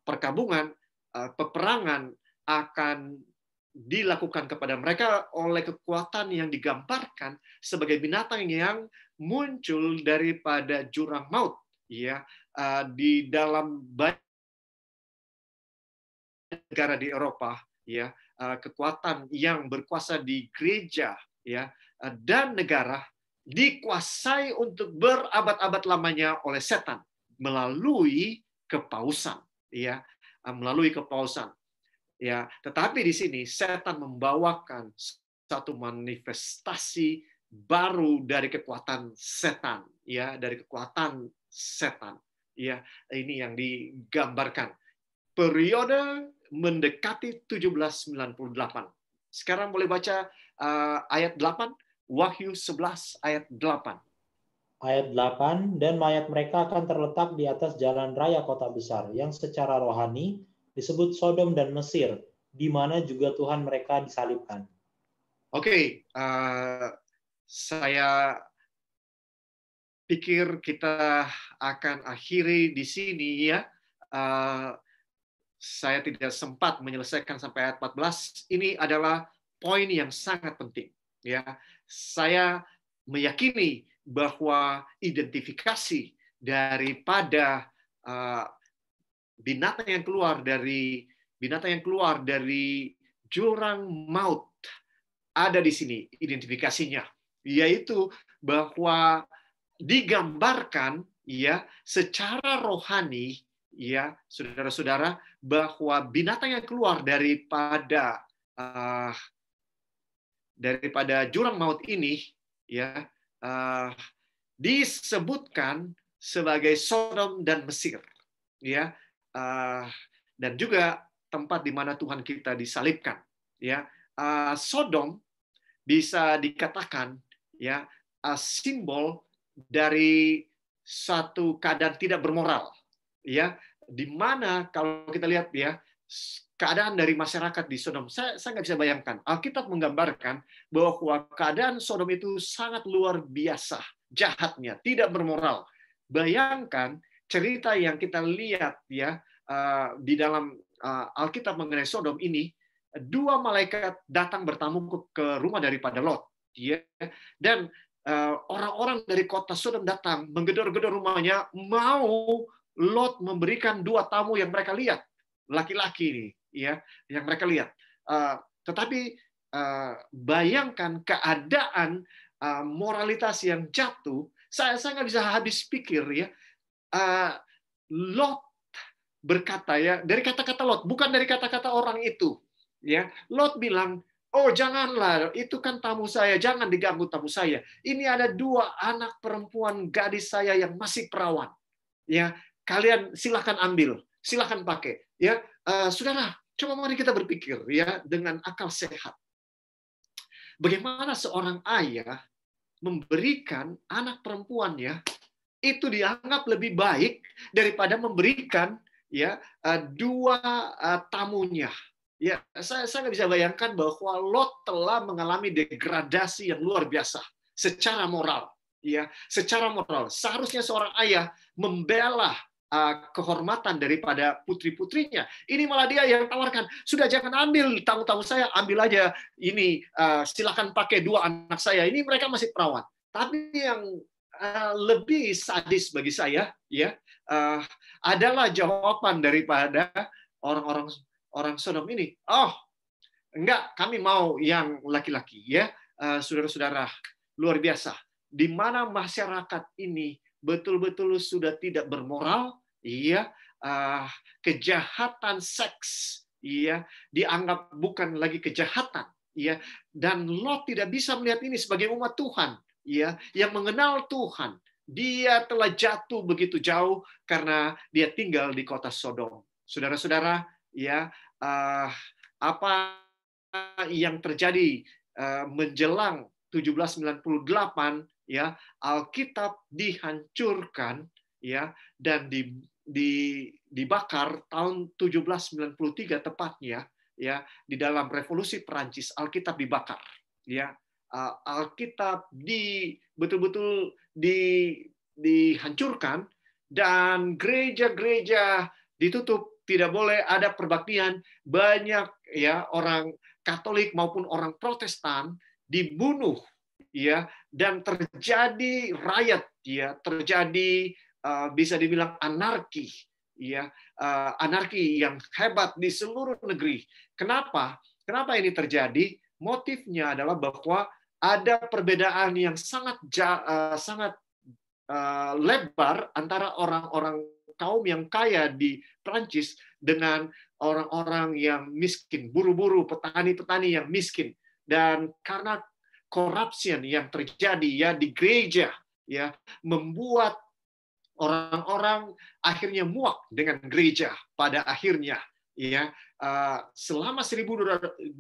B: perkabungan, peperangan akan dilakukan kepada mereka oleh kekuatan yang digambarkan sebagai binatang yang muncul daripada jurang maut, ya, di dalam negara di Eropa, ya, kekuatan yang berkuasa di gereja, ya, dan negara dikuasai untuk berabad-abad lamanya oleh setan melalui kepausan, ya, melalui kepausan, ya. Tetapi di sini setan membawakan satu manifestasi baru dari kekuatan setan, ya, dari kekuatan setan, ya. Ini yang digambarkan periode mendekati 1798. Sekarang boleh baca ayat 8, Wahyu 11 ayat 8.
A: Ayat 8, dan mayat mereka akan terletak di atas jalan raya kota besar, yang secara rohani disebut Sodom dan Mesir, di mana juga Tuhan mereka disalibkan.
B: Oke, saya pikir kita akan akhiri di sini, ya. Saya tidak sempat menyelesaikan sampai ayat 14. Ini adalah poin yang sangat penting, ya. Saya meyakini bahwa identifikasi daripada binatang yang keluar dari jurang maut ada di sini identifikasinya, yaitu bahwa digambarkan ya secara rohani ya saudara-saudara bahwa binatang yang keluar daripada jurang maut ini ya disebutkan sebagai Sodom dan Mesir ya dan juga tempat di mana Tuhan kita disalibkan ya. Sodom bisa dikatakan ya simbol dari satu keadaan tidak bermoral ya, di mana kalau kita lihat ya keadaan dari masyarakat di Sodom, saya nggak bisa bayangkan. Alkitab menggambarkan bahwa keadaan Sodom itu sangat luar biasa jahatnya, tidak bermoral. Bayangkan cerita yang kita lihat ya di dalam Alkitab mengenai Sodom ini, dua malaikat datang bertamu ke rumah daripada Lot ya, dan orang-orang dari kota Sodom datang menggedor-gedor rumahnya, mau Lot memberikan dua tamu yang mereka lihat, laki-laki ini ya yang mereka lihat. Tetapi bayangkan keadaan moralitas yang jatuh, saya nggak bisa habis pikir ya. Lot berkata ya, dari kata-kata Lot, bukan dari kata-kata orang itu ya. Lot bilang, oh janganlah, itu kan tamu saya, jangan diganggu tamu saya. Ini ada dua anak perempuan gadis saya yang masih perawan. Ya, kalian silakan ambil, silakan pakai. Ya, saudara, coba mari kita berpikir ya dengan akal sehat. Bagaimana seorang ayah memberikan anak perempuannya itu dianggap lebih baik daripada memberikan ya dua tamunya. Ya, saya nggak bisa bayangkan bahwa Lot telah mengalami degradasi yang luar biasa secara moral. Ya, secara moral seharusnya seorang ayah membela kehormatan daripada putri-putrinya. Ini malah dia yang tawarkan, sudah jangan ambil tamu-tamu saya, ambil aja ini, silakan pakai dua anak saya. Ini mereka masih perawan. Tapi yang lebih sadis bagi saya, ya, adalah jawaban daripada orang Sodom ini. Oh, enggak, kami mau yang laki-laki, ya, saudara-saudara, luar biasa. Di mana masyarakat ini betul-betul sudah tidak bermoral, iya, kejahatan seks, iya, dianggap bukan lagi kejahatan, iya, dan Lot tidak bisa melihat ini sebagai umat Tuhan, iya, yang mengenal Tuhan. Dia telah jatuh begitu jauh karena dia tinggal di kota Sodom. Saudara-saudara, ya, apa yang terjadi menjelang 1798, ya, Alkitab dihancurkan, ya, dan dibakar tahun 1793 tepatnya, ya, di dalam revolusi Perancis Alkitab dibakar, ya. Alkitab betul-betul dihancurkan dan gereja-gereja ditutup, tidak boleh ada perbaktian. Banyak ya orang Katolik maupun orang Protestan dibunuh, ya, dan terjadi riot, ya, terjadi bisa dibilang anarki, ya, anarki yang hebat di seluruh negeri. Kenapa? Kenapa ini terjadi? Motifnya adalah bahwa ada perbedaan yang sangat lebar antara orang-orang kaum yang kaya di Prancis dengan orang-orang yang miskin, buruh-buruh, petani-petani yang miskin. Dan karena corruption yang terjadi ya di gereja, ya, membuat orang-orang akhirnya muak dengan gereja pada akhirnya, ya. Selama 1260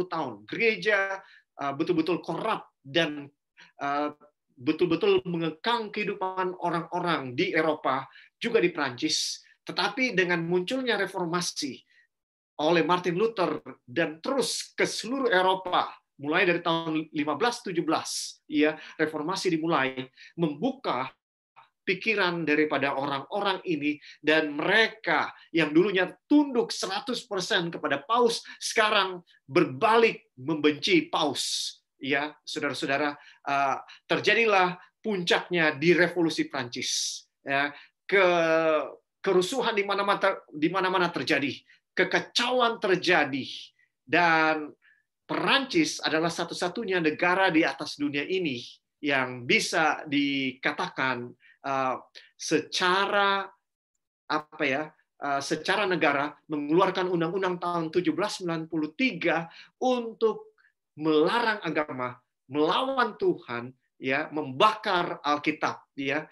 B: tahun gereja betul-betul korup dan betul-betul mengekang kehidupan orang-orang di Eropa, juga di Prancis. Tetapi dengan munculnya reformasi oleh Martin Luther dan terus ke seluruh Eropa, mulai dari tahun 1517, ya, reformasi dimulai, membuka pikiran daripada orang-orang ini, dan mereka yang dulunya tunduk 100% kepada Paus sekarang berbalik membenci Paus. Ya, saudara-saudara, terjadilah puncaknya di revolusi Prancis. Ya, kerusuhan di mana-mana terjadi, kekacauan terjadi, dan Perancis adalah satu-satunya negara di atas dunia ini yang bisa dikatakan secara apa ya, secara negara mengeluarkan undang-undang tahun 1793 untuk melarang agama, melawan Tuhan, ya, membakar Alkitab, ya.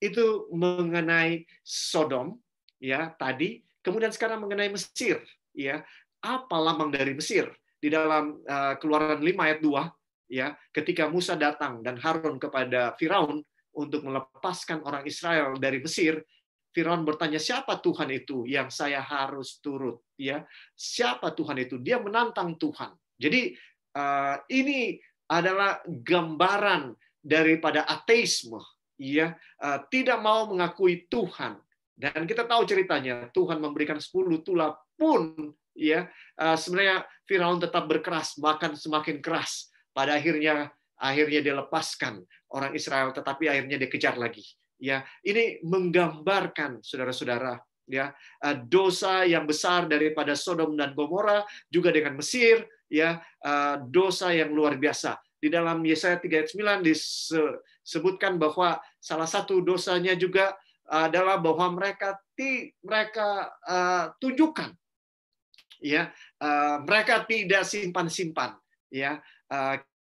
B: Itu mengenai Sodom, ya, tadi. Kemudian sekarang mengenai Mesir, ya. Apa lambang dari Mesir? Di dalam Keluaran 5 ayat 2, ya, ketika Musa datang dan Harun kepada Firaun untuk melepaskan orang Israel dari Mesir, Firaun bertanya, siapa Tuhan itu yang saya harus turut? Ya, siapa Tuhan itu? Dia menantang Tuhan. Jadi ini adalah gambaran daripada ateisme, ya, tidak mau mengakui Tuhan. Dan kita tahu ceritanya, Tuhan memberikan 10 tulah pun, ya, sebenarnya Firaun tetap berkeras, bahkan semakin keras. Pada akhirnya dia lepaskan orang Israel, tetapi akhirnya dia kejar lagi. Ya, ini menggambarkan, saudara-saudara, ya, dosa yang besar daripada Sodom dan Gomora, juga dengan Mesir, ya, dosa yang luar biasa. Di dalam Yesaya 3 ayat 9 disebutkan bahwa salah satu dosanya juga adalah bahwa mereka tunjukkan, ya, mereka tidak simpan-simpan, ya.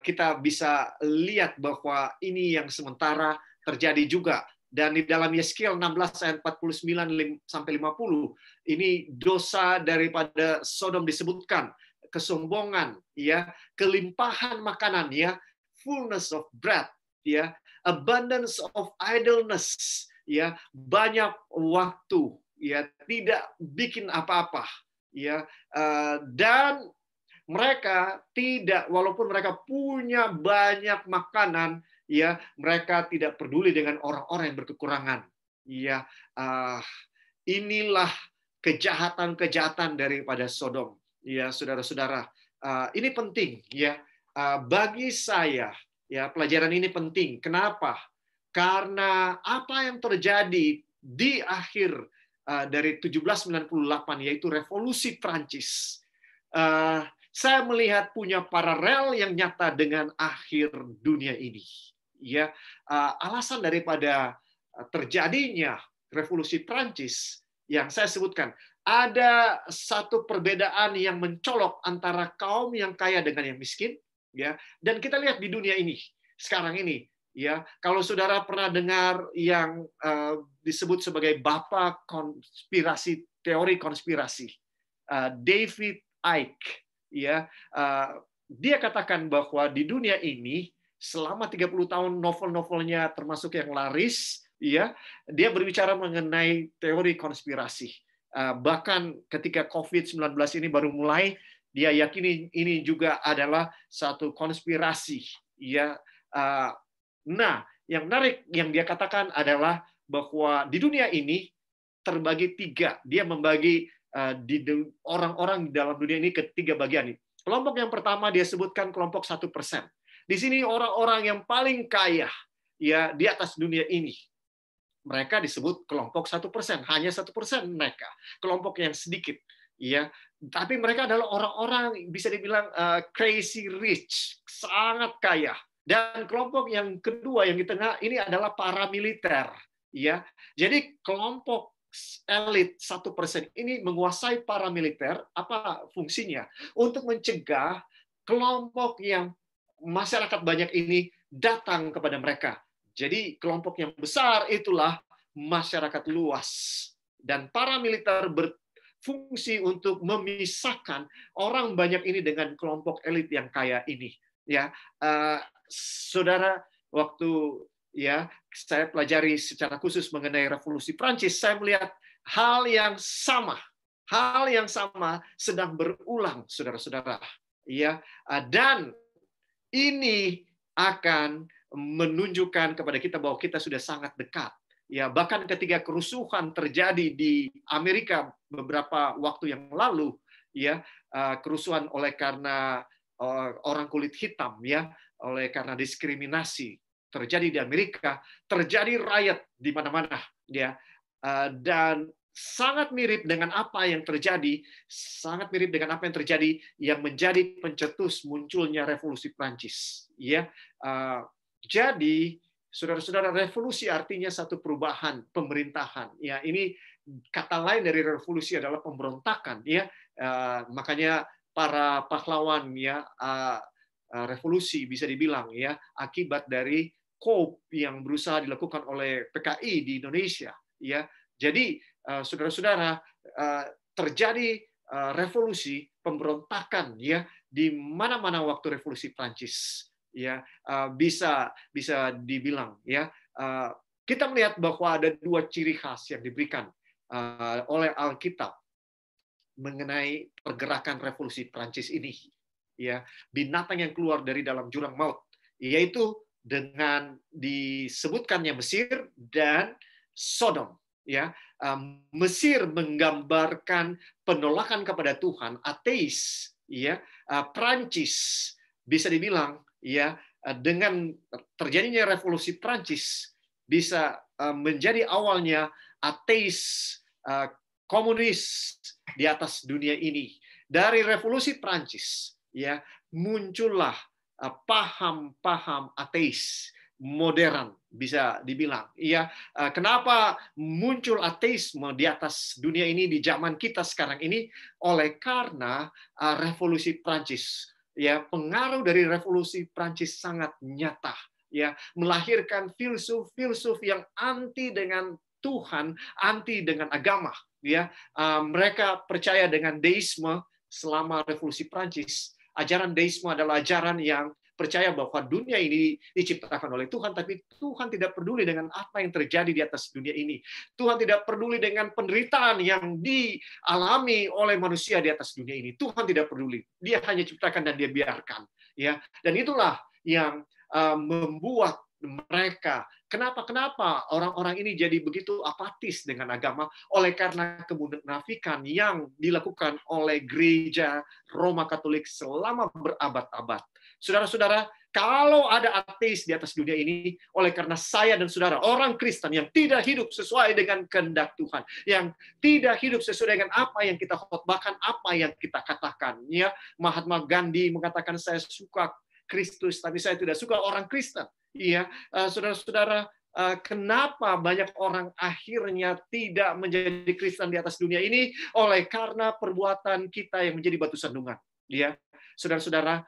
B: Kita bisa lihat bahwa ini yang sementara terjadi juga. Dan di dalam Yeskiel 16 ayat 49 sampai 50, ini dosa daripada Sodom disebutkan, kesombongan, ya, kelimpahan makanan, ya, fullness of bread, ya, abundance of idleness, ya, banyak waktu, ya, tidak bikin apa-apa, ya, dan mereka tidak, walaupun mereka punya banyak makanan, ya, mereka tidak peduli dengan orang-orang yang berkekurangan. Ya, inilah kejahatan-kejahatan daripada Sodom. Ya, saudara-saudara, ini penting, ya, bagi saya. Ya, pelajaran ini penting. Kenapa? Karena apa yang terjadi di akhir dari 1798, yaitu Revolusi Prancis, saya melihat punya paralel yang nyata dengan akhir dunia ini. Ya, alasan daripada terjadinya Revolusi Prancis yang saya sebutkan, ada satu perbedaan yang mencolok antara kaum yang kaya dengan yang miskin, ya. Dan kita lihat di dunia ini sekarang ini, ya. Kalau saudara pernah dengar yang disebut sebagai bapak konspirasi, teori konspirasi, David Icke, ya, dia katakan bahwa di dunia ini selama 30 tahun novel-novelnya termasuk yang laris, ya, dia berbicara mengenai teori konspirasi. Bahkan ketika COVID-19 ini baru mulai, dia yakini ini juga adalah satu konspirasi, ya. Nah, yang menarik yang dia katakan adalah bahwa di dunia ini terbagi 3. Dia membagi orang-orang di dalam dunia ini ke 3 bagian. Kelompok yang pertama dia sebutkan kelompok 1%. Di sini orang-orang yang paling kaya, ya, di atas dunia ini. Mereka disebut kelompok 1%, hanya 1% mereka. Kelompok yang sedikit, ya. Tapi mereka adalah orang-orang bisa dibilang crazy rich, sangat kaya. Dan kelompok yang kedua yang di tengah ini adalah paramiliter, ya. Jadi kelompok elit 1% ini menguasai paramiliter. Apa fungsinya? Untuk mencegah kelompok yang masyarakat banyak ini datang kepada mereka. Jadi kelompok yang besar itulah masyarakat luas. Dan paramiliter berfungsi untuk memisahkan orang banyak ini dengan kelompok elit yang kaya ini. Ya, saudara, waktu, ya, saya pelajari secara khusus mengenai Revolusi Prancis, saya melihat hal yang sama sedang berulang, saudara-saudara. Ya, dan ini akan menunjukkan kepada kita bahwa kita sudah sangat dekat. Ya, bahkan ketika kerusuhan terjadi di Amerika beberapa waktu yang lalu, ya, kerusuhan oleh karena orang kulit hitam, ya, oleh karena diskriminasi terjadi di Amerika, terjadi riot di mana-mana, ya. Dan sangat mirip dengan apa yang terjadi, yang menjadi pencetus munculnya revolusi Prancis. Ya, jadi saudara-saudara, revolusi artinya satu perubahan pemerintahan. Ya, ini kata lain dari revolusi adalah pemberontakan. Ya, makanya para pahlawan ya revolusi bisa dibilang ya akibat dari coup yang berusaha dilakukan oleh PKI di Indonesia. Ya, jadi saudara-saudara, terjadi revolusi pemberontakan ya di mana-mana waktu revolusi Prancis ya, bisa dibilang ya. Kita melihat bahwa ada dua ciri khas yang diberikan oleh Alkitab mengenai pergerakan revolusi Prancis ini ya, binatang yang keluar dari dalam jurang maut, yaitu dengan disebutkannya Mesir dan Sodom. Ya, Mesir menggambarkan penolakan kepada Tuhan, ateis. Ya, Prancis bisa dibilang ya dengan terjadinya revolusi Prancis bisa menjadi awalnya ateis, komunis di atas dunia ini. Dari revolusi Prancis ya muncullah paham-paham ateis modern bisa dibilang. Ya, kenapa muncul ateisme di atas dunia ini di zaman kita sekarang ini? Oleh karena revolusi Prancis. Ya, pengaruh dari revolusi Prancis sangat nyata. Ya, melahirkan filsuf-filsuf yang anti dengan Tuhan, anti dengan agama. Ya, mereka percaya dengan deisme selama revolusi Prancis. Ajaran deisme adalah ajaran yang percaya bahwa dunia ini diciptakan oleh Tuhan, tapi Tuhan tidak peduli dengan apa yang terjadi di atas dunia ini. Tuhan tidak peduli dengan penderitaan yang dialami oleh manusia di atas dunia ini. Tuhan tidak peduli. Dia hanya ciptakan dan dia biarkan. Ya, dan itulah yang membuat mereka, kenapa orang-orang ini jadi begitu apatis dengan agama? Oleh karena kemunafikan yang dilakukan oleh gereja Roma Katolik selama berabad-abad. Saudara-saudara, kalau ada ateis di atas dunia ini, oleh karena saya dan saudara, orang Kristen yang tidak hidup sesuai dengan kehendak Tuhan, yang tidak hidup sesuai dengan apa yang kita khotbahkan, apa yang kita katakan. Ya, Mahatma Gandhi mengatakan, saya suka Kristus, tapi saya tidak suka orang Kristen. Iya, saudara-saudara, kenapa banyak orang akhirnya tidak menjadi Kristen di atas dunia ini? Oleh karena perbuatan kita yang menjadi batu sandungan. Ya, saudara-saudara,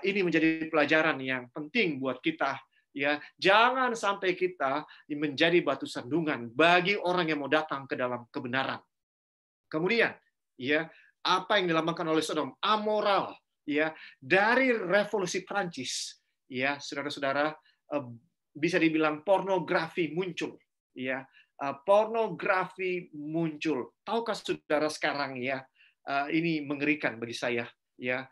B: ini menjadi pelajaran yang penting buat kita. Ya, jangan sampai kita menjadi batu sandungan bagi orang yang mau datang ke dalam kebenaran. Kemudian, ya, apa yang dilambangkan oleh Sodom? Amoral. Ya, dari revolusi Prancis, ya, saudara-saudara, bisa dibilang pornografi muncul. Ya, pornografi muncul. Tahukah saudara sekarang ya, ini mengerikan bagi saya. Ya,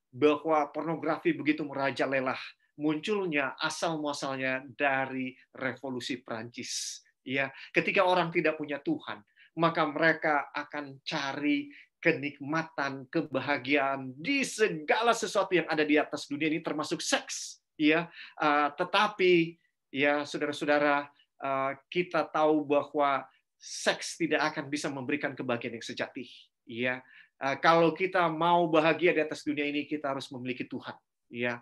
B: bahwa pornografi begitu merajalela. Munculnya asal muasalnya dari revolusi Prancis. Ya, ketika orang tidak punya Tuhan, maka mereka akan cari kenikmatan, kebahagiaan di segala sesuatu yang ada di atas dunia ini, termasuk seks. Ya, tetapi ya saudara-saudara, kita tahu bahwa seks tidak akan bisa memberikan kebahagiaan yang sejati. Ya, kalau kita mau bahagia di atas dunia ini, kita harus memiliki Tuhan. Ya,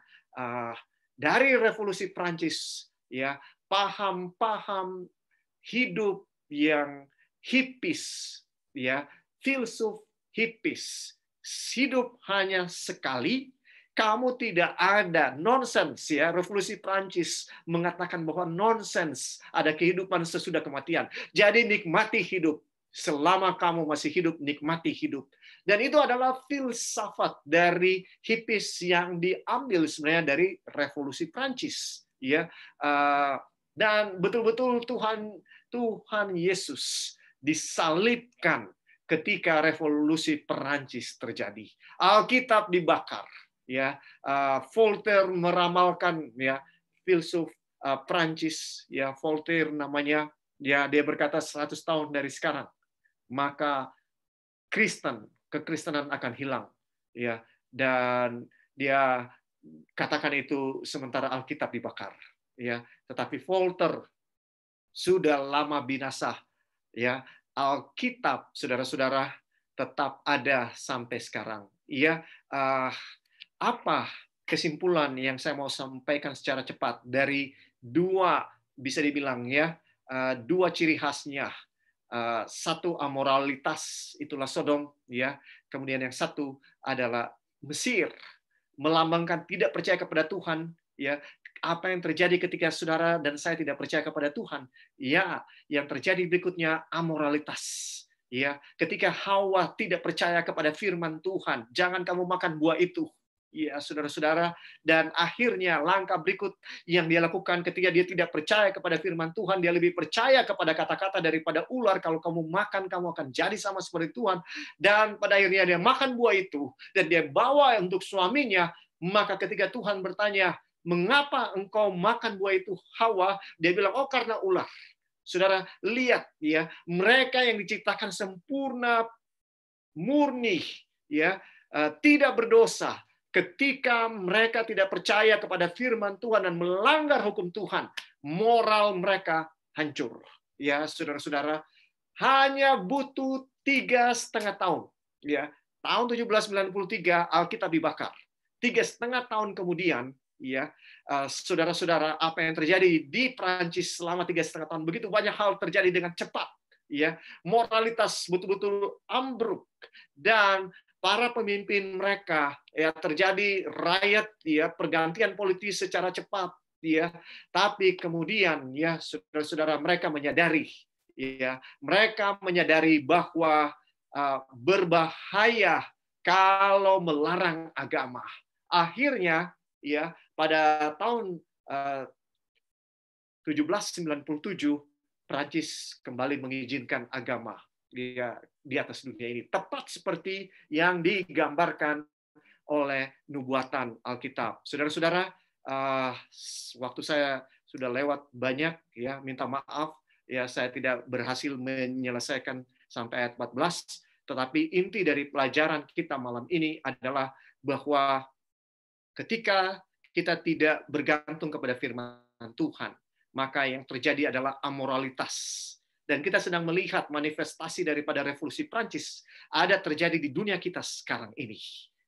B: dari revolusi Prancis, ya, paham-paham hidup yang hipis, ya, filsuf hipis, hidup hanya sekali, kamu tidak ada, nonsens ya. Revolusi Prancis mengatakan bahwa nonsens, ada kehidupan sesudah kematian. Jadi nikmati hidup. Selama kamu masih hidup, nikmati hidup. Dan itu adalah filsafat dari hipis yang diambil sebenarnya dari revolusi Prancis. Ya, dan betul-betul Tuhan Yesus disalibkan ketika revolusi Perancis terjadi. Alkitab dibakar. Ya, Voltaire meramalkan ya filsuf Prancis ya, Voltaire namanya, ya, dia berkata 100 tahun dari sekarang maka kekristenan akan hilang, ya, dan dia katakan itu sementara Alkitab dibakar, ya. Tetapi Voltaire sudah lama binasa, ya, Alkitab, saudara-saudara, tetap ada sampai sekarang. Ya, apa kesimpulan yang saya mau sampaikan secara cepat dari dua, bisa dibilang ya, dua ciri khasnya. Satu amoralitas, itulah Sodom, ya. Kemudian yang satu adalah Mesir, melambangkan tidak percaya kepada Tuhan, ya. Apa yang terjadi ketika saudara dan saya tidak percaya kepada Tuhan? Ya, yang terjadi berikutnya amoralitas. Ya, ketika Hawa tidak percaya kepada firman Tuhan, jangan kamu makan buah itu. Ya, saudara-saudara, dan akhirnya langkah berikut yang dia lakukan ketika dia tidak percaya kepada firman Tuhan, dia lebih percaya kepada kata-kata daripada ular. Kalau kamu makan, kamu akan jadi sama seperti Tuhan. Dan pada akhirnya dia makan buah itu, dan dia bawa untuk suaminya. Maka ketika Tuhan bertanya, mengapa engkau makan buah itu, Hawa? Dia bilang, oh karena ular. Saudara, lihat ya, mereka yang diciptakan sempurna, murni, ya, tidak berdosa. Ketika mereka tidak percaya kepada firman Tuhan dan melanggar hukum Tuhan, moral mereka hancur. Ya, saudara-saudara, hanya butuh 3,5 tahun. Ya, tahun 1793 Alkitab dibakar. 3,5 tahun kemudian, ya, saudara-saudara, apa yang terjadi di Prancis selama 3,5 tahun, begitu banyak hal terjadi dengan cepat, ya, moralitas betul-betul ambruk, dan para pemimpin mereka, ya, terjadi riot, ya, pergantian politis secara cepat, ya, tapi kemudian, ya, saudara-saudara, mereka menyadari, ya, mereka menyadari bahwa berbahaya kalau melarang agama. Akhirnya, ya, pada tahun 1797 Prancis kembali mengizinkan agama di atas dunia ini, tepat seperti yang digambarkan oleh nubuatan Alkitab. Saudara-saudara, waktu saya sudah lewat banyak, ya, minta maaf, ya, saya tidak berhasil menyelesaikan sampai ayat 14, tetapi inti dari pelajaran kita malam ini adalah bahwa ketika kita tidak bergantung kepada firman Tuhan, maka yang terjadi adalah amoralitas. Dan kita sedang melihat manifestasi daripada revolusi Prancis ada terjadi di dunia kita sekarang ini.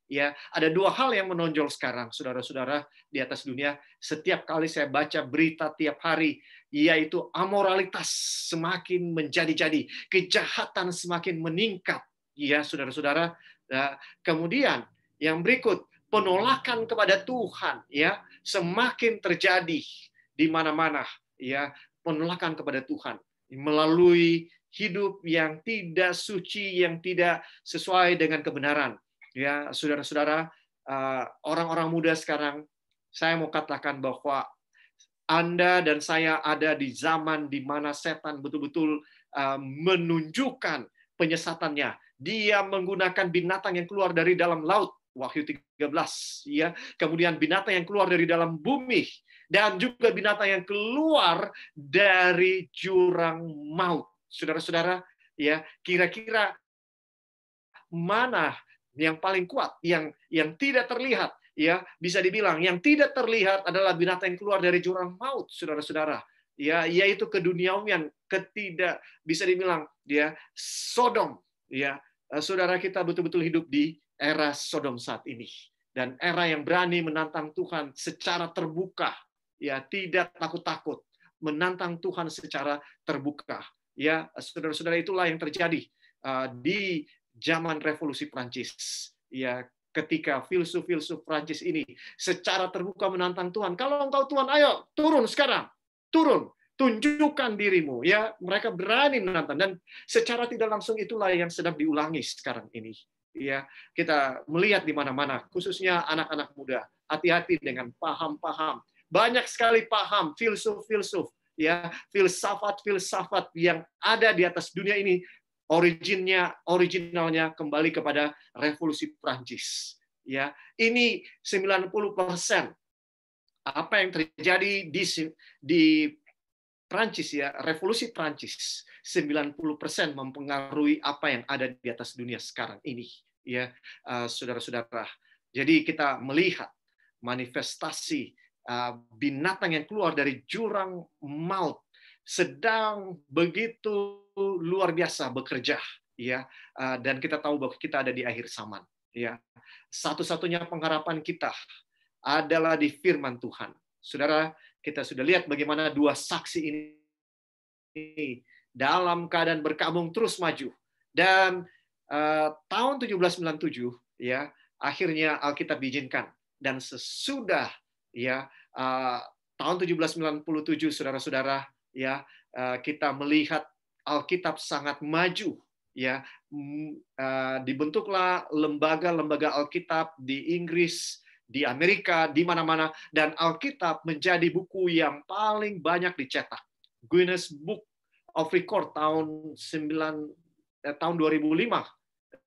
B: Ya, ada dua hal yang menonjol sekarang, saudara-saudara, di atas dunia. Setiap kali saya baca berita tiap hari, yaitu amoralitas semakin menjadi-jadi, kejahatan semakin meningkat. Ya, saudara-saudara. Kemudian yang berikut, penolakan kepada Tuhan, ya, semakin terjadi di mana-mana, ya, penolakan kepada Tuhan melalui hidup yang tidak suci, yang tidak sesuai dengan kebenaran. Ya, saudara-saudara, orang-orang muda sekarang, saya mau katakan bahwa Anda dan saya ada di zaman di mana setan betul-betul menunjukkan penyesatannya. Dia menggunakan binatang yang keluar dari dalam laut, Wahyu 13, ya. Kemudian binatang yang keluar dari dalam bumi, dan juga binatang yang keluar dari jurang maut. Saudara-saudara, ya, kira-kira mana yang paling kuat, yang tidak terlihat, ya, bisa dibilang yang tidak terlihat adalah binatang yang keluar dari jurang maut, saudara-saudara, ya, yaitu keduniawian, bisa dibilang, ya, Sodom, ya. Saudara, kita betul-betul hidup di era Sodom saat ini, dan era yang berani menantang Tuhan secara terbuka, ya, tidak takut-takut, menantang Tuhan secara terbuka, ya, saudara-saudara. Itulah yang terjadi di zaman revolusi Prancis, ya, ketika filsuf-filsuf Prancis ini secara terbuka menantang Tuhan. Kalau engkau Tuhan, ayo turun sekarang, turun, tunjukkan dirimu, ya. Mereka berani menantang, dan secara tidak langsung itulah yang sedang diulangi sekarang ini. Ya, kita melihat di mana-mana, khususnya anak-anak muda, hati-hati dengan paham-paham. Banyak sekali paham, filsuf-filsuf, ya, filsafat-filsafat yang ada di atas dunia ini, originalnya kembali kepada revolusi Prancis. Ya, ini 90% apa yang terjadi di Prancis, ya, revolusi Prancis, 90% mempengaruhi apa yang ada di atas dunia sekarang ini, ya, saudara-saudara. Jadi kita melihat manifestasi binatang yang keluar dari jurang maut sedang begitu luar biasa bekerja, ya, dan kita tahu bahwa kita ada di akhir zaman, ya. Satu-satunya pengharapan kita adalah di firman Tuhan. Saudara, kita sudah lihat bagaimana dua saksi ini dalam keadaan berkabung terus maju. Dan tahun 1797, ya, akhirnya Alkitab diizinkan. Dan sesudah, ya, tahun 1797, saudara-saudara, ya, kita melihat Alkitab sangat maju, ya. Dibentuklah lembaga-lembaga Alkitab di Inggris, di Amerika, di mana-mana, dan Alkitab menjadi buku yang paling banyak dicetak. Guinness Book of Record tahun 2005,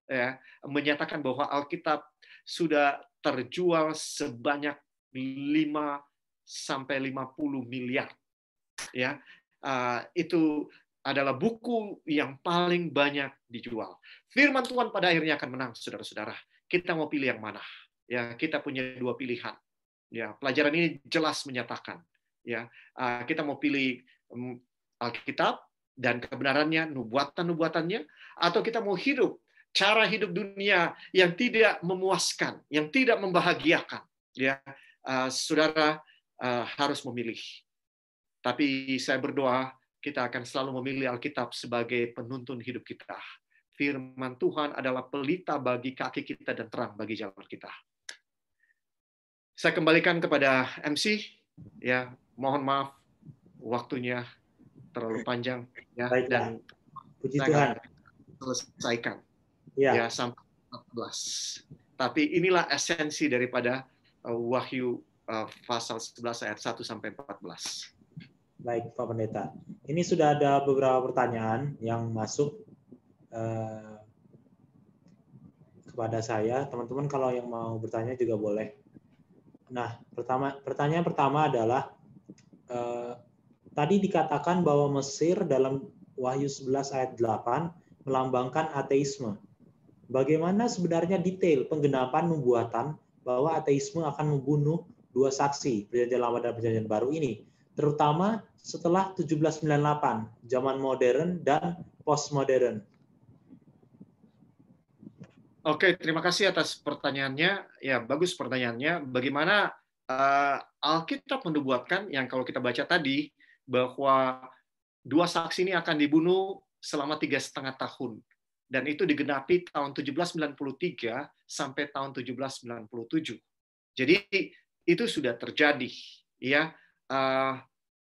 B: ya, menyatakan bahwa Alkitab sudah terjual sebanyak 5-50 miliar, ya. Itu adalah buku yang paling banyak dijual. Firman Tuhan pada akhirnya akan menang, saudara-saudara. Kita mau pilih yang mana? Ya, kita punya dua pilihan. Ya, pelajaran ini jelas menyatakan, ya, kita mau pilih Alkitab dan kebenarannya, nubuatan-nubuatannya, atau kita mau hidup cara hidup dunia yang tidak memuaskan, yang tidak membahagiakan. Ya, saudara harus memilih. Tapi saya berdoa kita akan selalu memilih Alkitab sebagai penuntun hidup kita. Firman Tuhan adalah pelita bagi kaki kita dan terang bagi jalan kita. Saya kembalikan kepada MC. Ya, mohon maaf waktunya terlalu panjang, ya.
A: Baiklah.
B: Dan
A: Puji
B: saya
A: Tuhan.
B: selesaikan,
A: Ya.
B: ya, sampai 14. Tapi inilah esensi daripada Wahyu pasal 11 ayat 1 sampai 14.
A: Baik, Pak Pendeta. Ini sudah ada beberapa pertanyaan yang masuk kepada saya. Teman-teman kalau yang mau bertanya juga boleh. Nah, pertanyaan pertama adalah, tadi dikatakan bahwa Mesir dalam Wahyu 11 ayat 8 melambangkan ateisme. Bagaimana sebenarnya detail penggenapan nubuatan bahwa ateisme akan membunuh dua saksi, Perjanjian Lama dan Perjanjian Baru ini, terutama setelah 1798, zaman modern dan postmodern?
B: Oke, terima kasih atas pertanyaannya. Ya, bagus pertanyaannya. Bagaimana Alkitab menubuatkan yang kalau kita baca tadi bahwa dua saksi ini akan dibunuh selama 3,5 tahun. Dan itu digenapi tahun 1793 sampai tahun 1797. Jadi itu sudah terjadi, ya.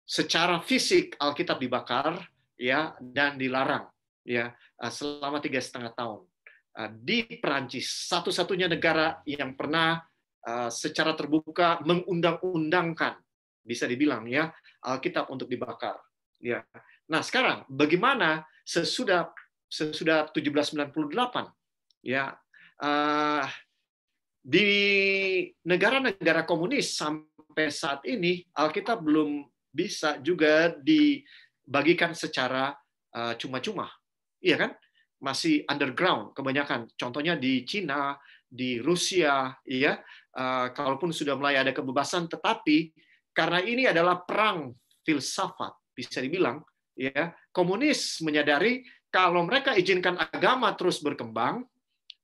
B: Secara fisik Alkitab dibakar, ya, dan dilarang, ya, selama 3,5 tahun. Di Perancis, satu-satunya negara yang pernah secara terbuka mengundang-undangkan, bisa dibilang, ya, Alkitab untuk dibakar. Ya. Nah, sekarang bagaimana sesudah 1798, ya, di negara-negara komunis sampai saat ini Alkitab belum bisa juga dibagikan secara cuma-cuma, iya kan? Masih underground kebanyakan. Contohnya di Cina, di Rusia, ya. Kalaupun sudah mulai ada kebebasan, tetapi karena ini adalah perang filsafat, bisa dibilang, ya, komunis menyadari kalau mereka izinkan agama terus berkembang,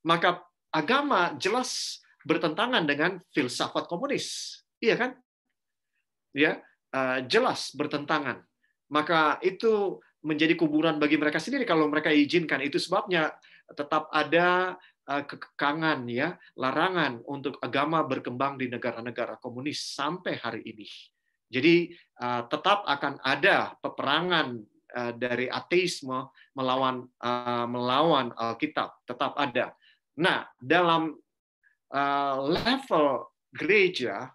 B: maka agama jelas bertentangan dengan filsafat komunis, iya kan? Ya, jelas bertentangan. Maka itu menjadi kuburan bagi mereka sendiri kalau mereka izinkan. Itu sebabnya tetap ada kekangan, ya, larangan untuk agama berkembang di negara-negara komunis sampai hari ini. Jadi tetap akan ada peperangan dari ateisme melawan Alkitab, tetap ada. Nah, dalam level gereja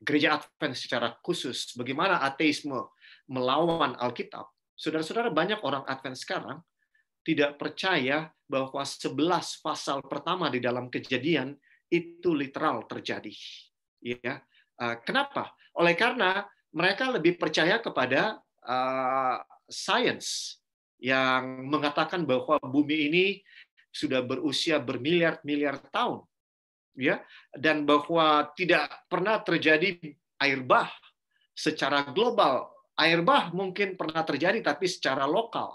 B: Advent secara khusus, bagaimana ateisme melawan Alkitab, saudara-saudara, banyak orang Advent sekarang tidak percaya bahwa 11 pasal pertama di dalam Kejadian itu literal terjadi. Ya, kenapa? Oleh karena mereka lebih percaya kepada sains yang mengatakan bahwa bumi ini sudah berusia bermiliar-miliar tahun, ya, dan bahwa tidak pernah terjadi air bah secara global, Air bah mungkin pernah terjadi tapi secara lokal,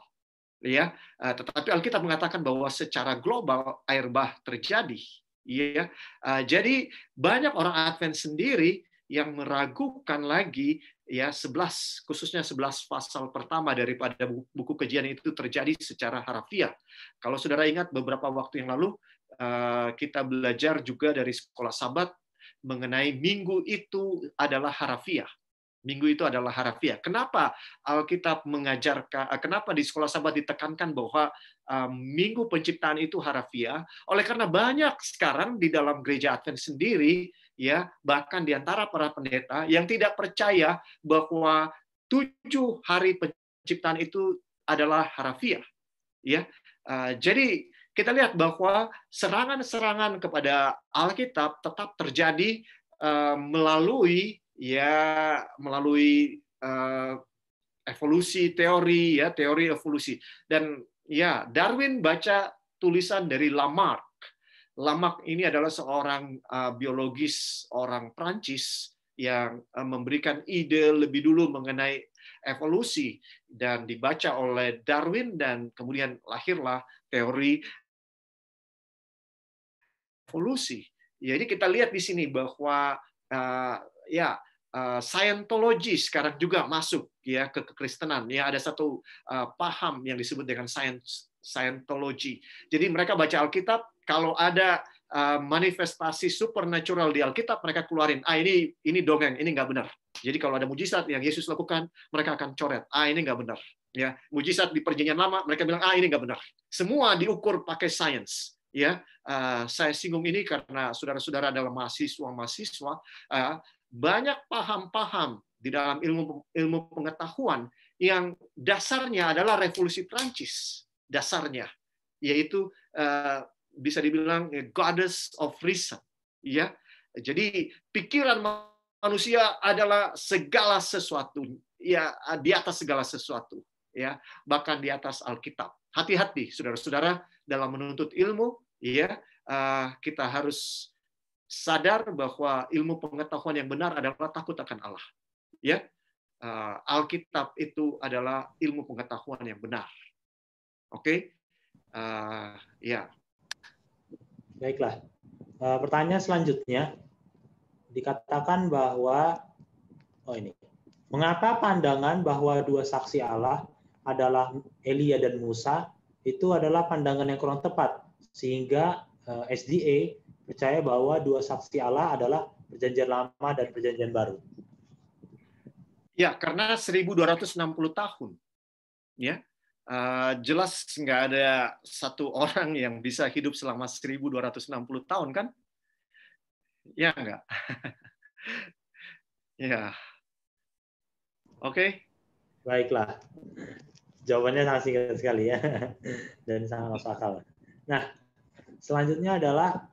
B: ya. Tetapi Alkitab mengatakan bahwa secara global air bah terjadi, ya. Jadi banyak orang Advent sendiri yang meragukan lagi, ya, 11, khususnya 11 pasal pertama daripada buku Kejian itu terjadi secara harafiah. Kalau saudara ingat beberapa waktu yang lalu kita belajar juga dari sekolah Sabat mengenai minggu itu adalah harafiah. Minggu itu adalah harafiah. Kenapa Alkitab mengajarkan, kenapa di sekolah Sabat ditekankan bahwa minggu penciptaan itu harafiah? Oleh karena banyak sekarang di dalam gereja Advent sendiri, ya, bahkan di antara para pendeta yang tidak percaya bahwa 7 hari penciptaan itu adalah harafiah, ya. Jadi kita lihat bahwa serangan-serangan kepada Alkitab tetap terjadi melalui evolusi teori, ya, teori evolusi. Dan ya, Darwin baca tulisan dari Lamarck. Lamarck ini adalah seorang biologis orang Prancis yang memberikan ide lebih dulu mengenai evolusi, dan dibaca oleh Darwin, dan kemudian lahirlah teori evolusi. Jadi kita lihat di sini bahwa Scientology sekarang juga masuk, ya, ke kekristenan. Ya, ada satu paham yang disebut dengan Scientology. Jadi mereka baca Alkitab, kalau ada manifestasi supernatural di Alkitab, mereka keluarin, ini dongeng, ini nggak benar. Jadi kalau ada mujizat yang Yesus lakukan, mereka akan coret, ini nggak benar. Ya, mujizat di Perjanjian Lama, mereka bilang, ini nggak benar. Semua diukur pakai sains. Ya, saya singgung ini karena saudara-saudara adalah mahasiswa, banyak paham-paham di dalam ilmu pengetahuan yang dasarnya adalah revolusi Prancis, dasarnya, yaitu bisa dibilang goddess of reason, ya. Jadi pikiran manusia adalah segala sesuatu, ya, di atas segala sesuatu, ya, bahkan di atas Alkitab. Hati-hati, saudara-saudara, dalam menuntut ilmu, ya, kita harus sadar bahwa ilmu pengetahuan yang benar adalah takut akan Allah. Ya, Alkitab itu adalah ilmu pengetahuan yang benar. Oke, ya.
A: Baiklah. Pertanyaan selanjutnya dikatakan bahwa mengapa pandangan bahwa dua saksi Allah adalah Elia dan Musa itu adalah pandangan yang kurang tepat, sehingga SDA percaya bahwa dua saksi Allah adalah Perjanjian Lama dan Perjanjian Baru.
B: Ya, karena 1260 tahun. Ya, jelas nggak ada satu orang yang bisa hidup selama 1260 tahun, kan? Ya, nggak? Ya. Oke.
A: Baiklah. Jawabannya sangat singkat sekali, ya. Dan sangat masuk akal. Nah, selanjutnya adalah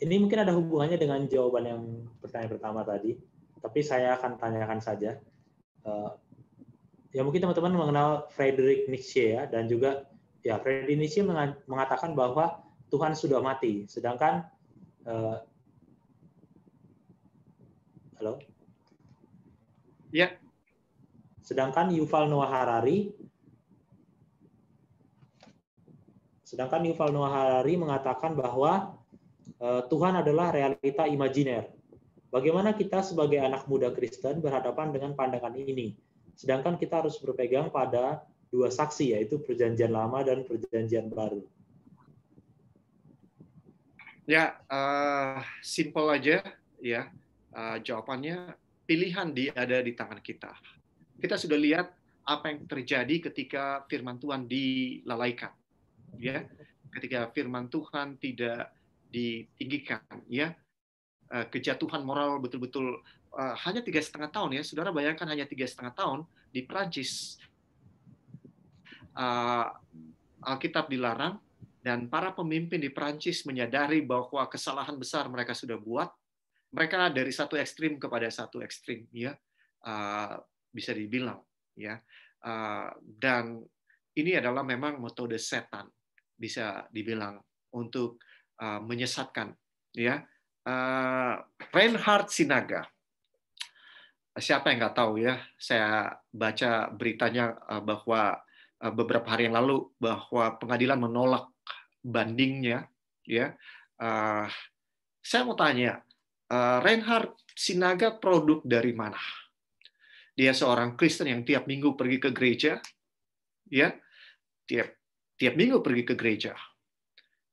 A: ini mungkin ada hubungannya dengan jawaban yang pertanyaan pertama tadi, tapi saya akan tanyakan saja. Ya mungkin teman-teman mengenal Friedrich Nietzsche, ya, dan juga ya Friedrich Nietzsche mengatakan bahwa Tuhan sudah mati, sedangkan halo?
B: Ya.
A: Sedangkan Yuval Noah Harari mengatakan bahwa Tuhan adalah realita imajiner. Bagaimana kita sebagai anak muda Kristen berhadapan dengan pandangan ini? Sedangkan kita harus berpegang pada dua saksi, yaitu Perjanjian Lama dan Perjanjian Baru.
B: Ya, simple aja, ya. Jawabannya pilihan ada di tangan kita. Kita sudah lihat apa yang terjadi ketika firman Tuhan dilalaikan, ya, ketika firman Tuhan tidak ditinggikan, ya, kejatuhan moral betul-betul hanya 3,5 tahun, ya, saudara bayangkan hanya 3,5 tahun di Prancis Alkitab dilarang, dan para pemimpin di Prancis menyadari bahwa kesalahan besar mereka sudah buat. Mereka dari satu ekstrim kepada satu ekstrim, ya, bisa dibilang, ya, dan ini adalah memang metode setan, bisa dibilang, untuk menyesatkan, ya. Reinhard Sinaga siapa yang nggak tahu ya, saya baca beritanya bahwa beberapa hari yang lalu bahwa pengadilan menolak bandingnya, ya. Saya mau tanya, Reinhard Sinaga produk dari mana? Dia seorang Kristen yang tiap minggu pergi ke gereja, ya, tiap minggu pergi ke gereja.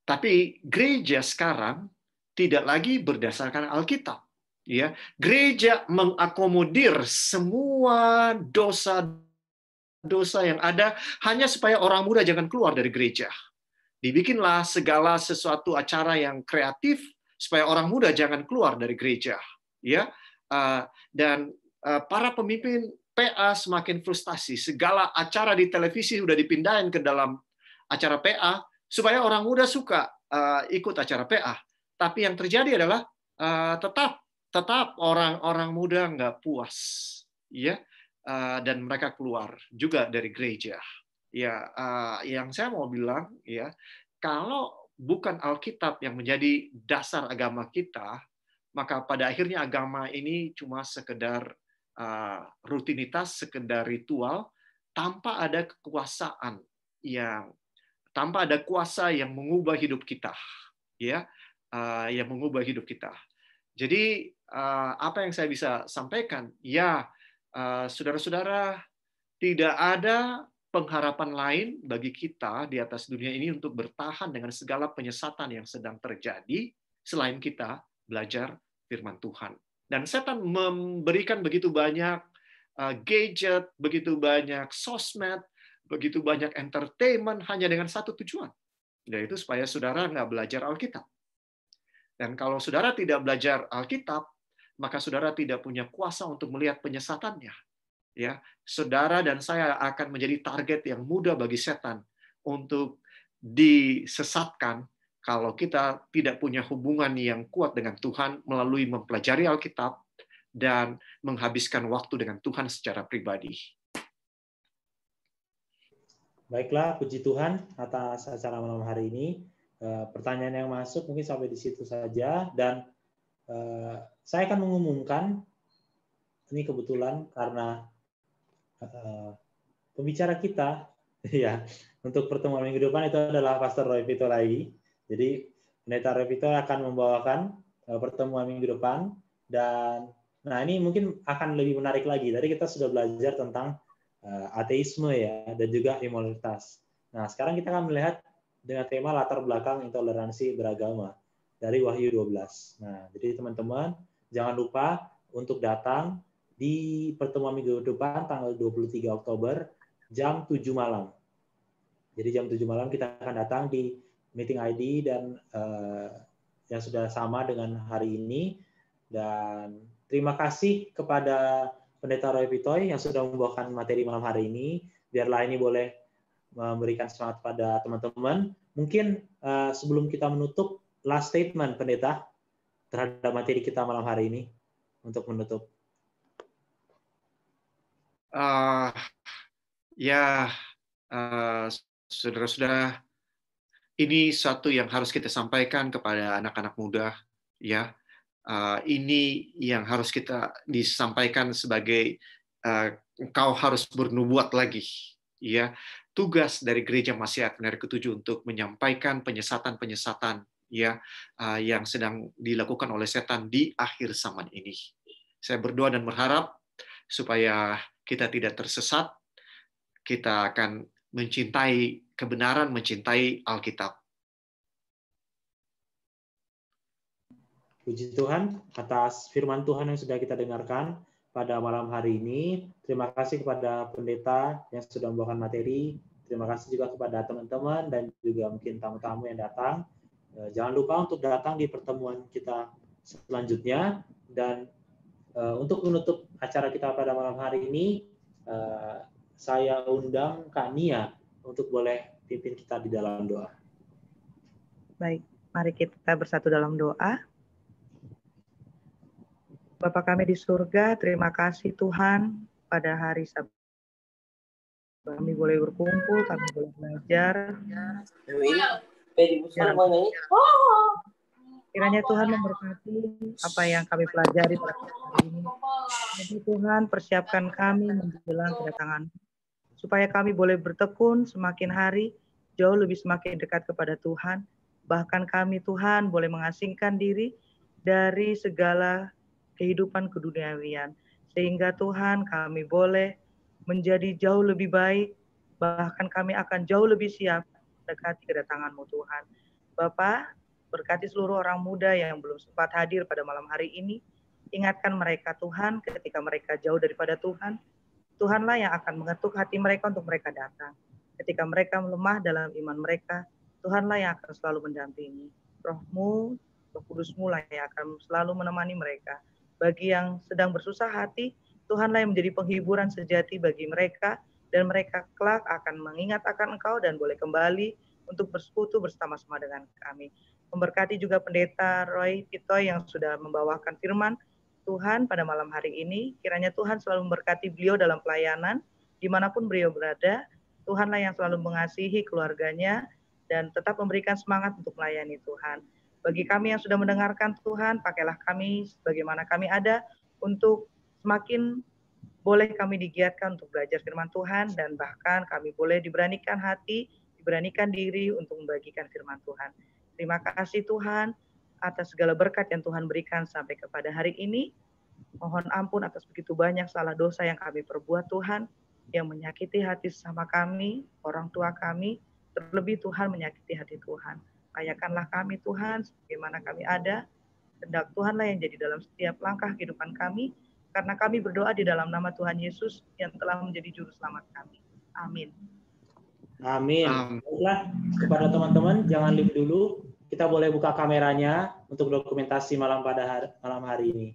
B: Tapi gereja sekarang tidak lagi berdasarkan Alkitab, ya. Gereja mengakomodir semua dosa yang ada hanya supaya orang muda jangan keluar dari gereja. Dibikinlah segala sesuatu acara yang kreatif supaya orang muda jangan keluar dari gereja, ya. Dan para pemimpin PA semakin frustasi. Segala acara di televisi sudah dipindahin ke dalam acara PA supaya orang muda suka ikut acara PA. Tapi yang terjadi adalah tetap orang-orang muda nggak puas, ya, dan mereka keluar juga dari gereja. Ya, yang saya mau bilang, ya, kalau bukan Alkitab yang menjadi dasar agama kita, maka pada akhirnya agama ini cuma sekedar rutinitas, sekedar ritual, tanpa ada kekuasaan tanpa ada kuasa yang mengubah hidup kita, ya, yang mengubah hidup kita. Jadi apa yang saya bisa sampaikan, ya, saudara-saudara, tidak ada pengharapan lain bagi kita di atas dunia ini untuk bertahan dengan segala penyesatan yang sedang terjadi selain kita belajar firman Tuhan. Dan setan memberikan begitu banyak gadget, begitu banyak sosmed, begitu banyak entertainment hanya dengan satu tujuan, yaitu supaya saudara nggak belajar Alkitab. Dan kalau saudara tidak belajar Alkitab, maka saudara tidak punya kuasa untuk melihat penyesatannya. Ya, saudara dan saya akan menjadi target yang mudah bagi setan untuk disesatkan kalau kita tidak punya hubungan yang kuat dengan Tuhan melalui mempelajari Alkitab dan menghabiskan waktu dengan Tuhan secara pribadi.
A: Baiklah, puji Tuhan atas acara malam hari ini. Pertanyaan yang masuk mungkin sampai di situ saja, dan saya akan mengumumkan, ini kebetulan karena pembicara kita ya untuk pertemuan minggu depan itu adalah Pastor Roy Vito lagi. Jadi Pendeta Roy Vito akan membawakan pertemuan minggu depan, dan nah ini mungkin akan lebih menarik lagi. Tadi kita sudah belajar tentang ateisme ya, dan juga imoralitas. Nah, sekarang kita akan melihat dengan tema latar belakang intoleransi beragama dari Wahyu 12. Nah, jadi teman-teman jangan lupa untuk datang di pertemuan minggu depan tanggal 23 Oktober jam 7 malam. Jadi jam 7 malam kita akan datang di meeting ID dan yang sudah sama dengan hari ini. Dan terima kasih kepada Pendeta Roy Pitoy yang sudah membawakan materi malam hari ini. Biarlah ini boleh memberikan semangat pada teman-teman. Mungkin sebelum kita menutup, last statement Pendeta terhadap materi kita malam hari ini untuk menutup.
B: Saudara-saudara, ini satu yang harus kita sampaikan kepada anak-anak muda, ya. Ini yang harus kita disampaikan sebagai engkau harus bernubuat lagi, ya. Tugas dari Gereja Masyiat Penari Ketujuh untuk menyampaikan penyesatan-penyesatan, ya, yang sedang dilakukan oleh setan di akhir zaman ini. Saya berdoa dan berharap supaya kita tidak tersesat, kita akan mencintai kebenaran, mencintai Alkitab.
A: Puji Tuhan atas firman Tuhan yang sudah kita dengarkan pada malam hari ini. Terima kasih kepada pendeta yang sudah membawakan materi. Terima kasih juga kepada teman-teman dan juga mungkin tamu-tamu yang datang. Jangan lupa untuk datang di pertemuan kita selanjutnya. Dan untuk menutup acara kita pada malam hari ini, saya undang Kak Nia untuk boleh pimpin kita di dalam doa.
E: Baik, mari kita bersatu dalam doa. Bapa kami di surga, terima kasih Tuhan pada hari Sabat. Kami boleh berkumpul, kami boleh belajar. Kiranya Tuhan memberkati apa yang kami pelajari pada hari ini. Jadi Tuhan persiapkan kami menjelang kedatangan, supaya kami boleh bertekun semakin hari, jauh lebih semakin dekat kepada Tuhan. Bahkan kami Tuhan boleh mengasingkan diri dari segala kehidupan keduniawian. Sehingga Tuhan kami boleh menjadi jauh lebih baik, bahkan kami akan jauh lebih siap dekati kedatangan-Mu Tuhan. Bapak, berkati seluruh orang muda yang belum sempat hadir pada malam hari ini. Ingatkan mereka Tuhan ketika mereka jauh daripada Tuhan. Tuhanlah yang akan mengetuk hati mereka untuk mereka datang. Ketika mereka melemah dalam iman mereka, Tuhanlah yang akan selalu mendampingi. Roh-Mu, Roh Kudus-Mu lah yang akan selalu menemani mereka. Bagi yang sedang bersusah hati, Tuhanlah yang menjadi penghiburan sejati bagi mereka, dan mereka kelak akan mengingat akan Engkau dan boleh kembali untuk bersekutu bersama-sama dengan kami. Memberkati juga Pendeta Roy Pitoy yang sudah membawakan firman Tuhan pada malam hari ini. Kiranya Tuhan selalu memberkati beliau dalam pelayanan, dimanapun beliau berada. Tuhanlah yang selalu mengasihi keluarganya dan tetap memberikan semangat untuk melayani Tuhan. Bagi kami yang sudah mendengarkan Tuhan, pakailah kami sebagaimana kami ada untuk semakin boleh kami digiatkan untuk belajar firman Tuhan, dan bahkan kami boleh diberanikan hati, diberanikan diri untuk membagikan firman Tuhan. Terima kasih Tuhan atas segala berkat yang Tuhan berikan sampai kepada hari ini. Mohon ampun atas begitu banyak salah dosa yang kami perbuat Tuhan, yang menyakiti hati sesama kami, orang tua kami, terlebih Tuhan menyakiti hati Tuhan. Layakanlah kami Tuhan sebagaimana kami ada, kehendak Tuhanlah yang jadi dalam setiap langkah kehidupan kami, karena kami berdoa di dalam nama Tuhan Yesus yang telah menjadi juru selamat kami. Amin.
A: Amin. Baiklah, kepada teman-teman jangan leave dulu. Kita boleh buka kameranya untuk dokumentasi malam hari ini.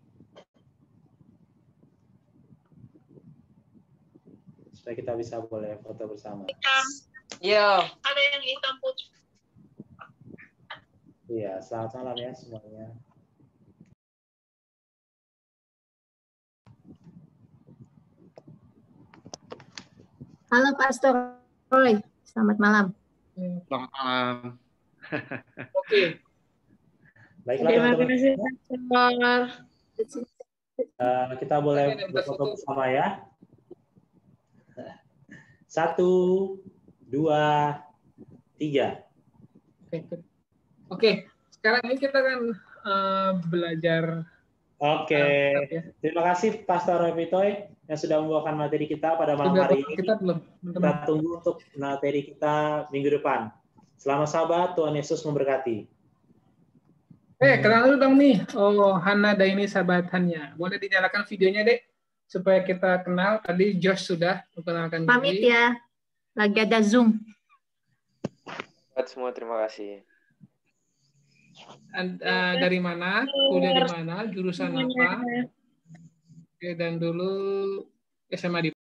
A: Supaya kita bisa boleh foto bersama.
F: Iya. Ada yang hitam putih.
A: Iya, selamat malam ya semuanya.
G: Halo Pastor Roy, selamat malam.
B: Selamat malam.
F: Oke.
A: Baiklah teman-teman. Kita boleh berfoto bersama ya. 1, 2, 3.
F: Oke. Sekarang ini kita kan belajar.
A: Oke. Terima kasih Pastor Roy Pitoy yang sudah membawakan materi kita pada malam hari ini. Kita tunggu untuk materi kita minggu depan. Selamat sahabat, Tuhan Yesus memberkati.
F: Kenal dulu dong nih. Oh, Hana Daini sahabatannya. Boleh dinyalakan videonya, Dek, supaya kita kenal. Tadi Josh sudah memperkenalkan diri.
G: Pamit ya. Lagi ada Zoom.
C: Buat semua, terima kasih.
F: Dari mana? Kuliah di mana? Jurusan apa? Oke, dan dulu SMA di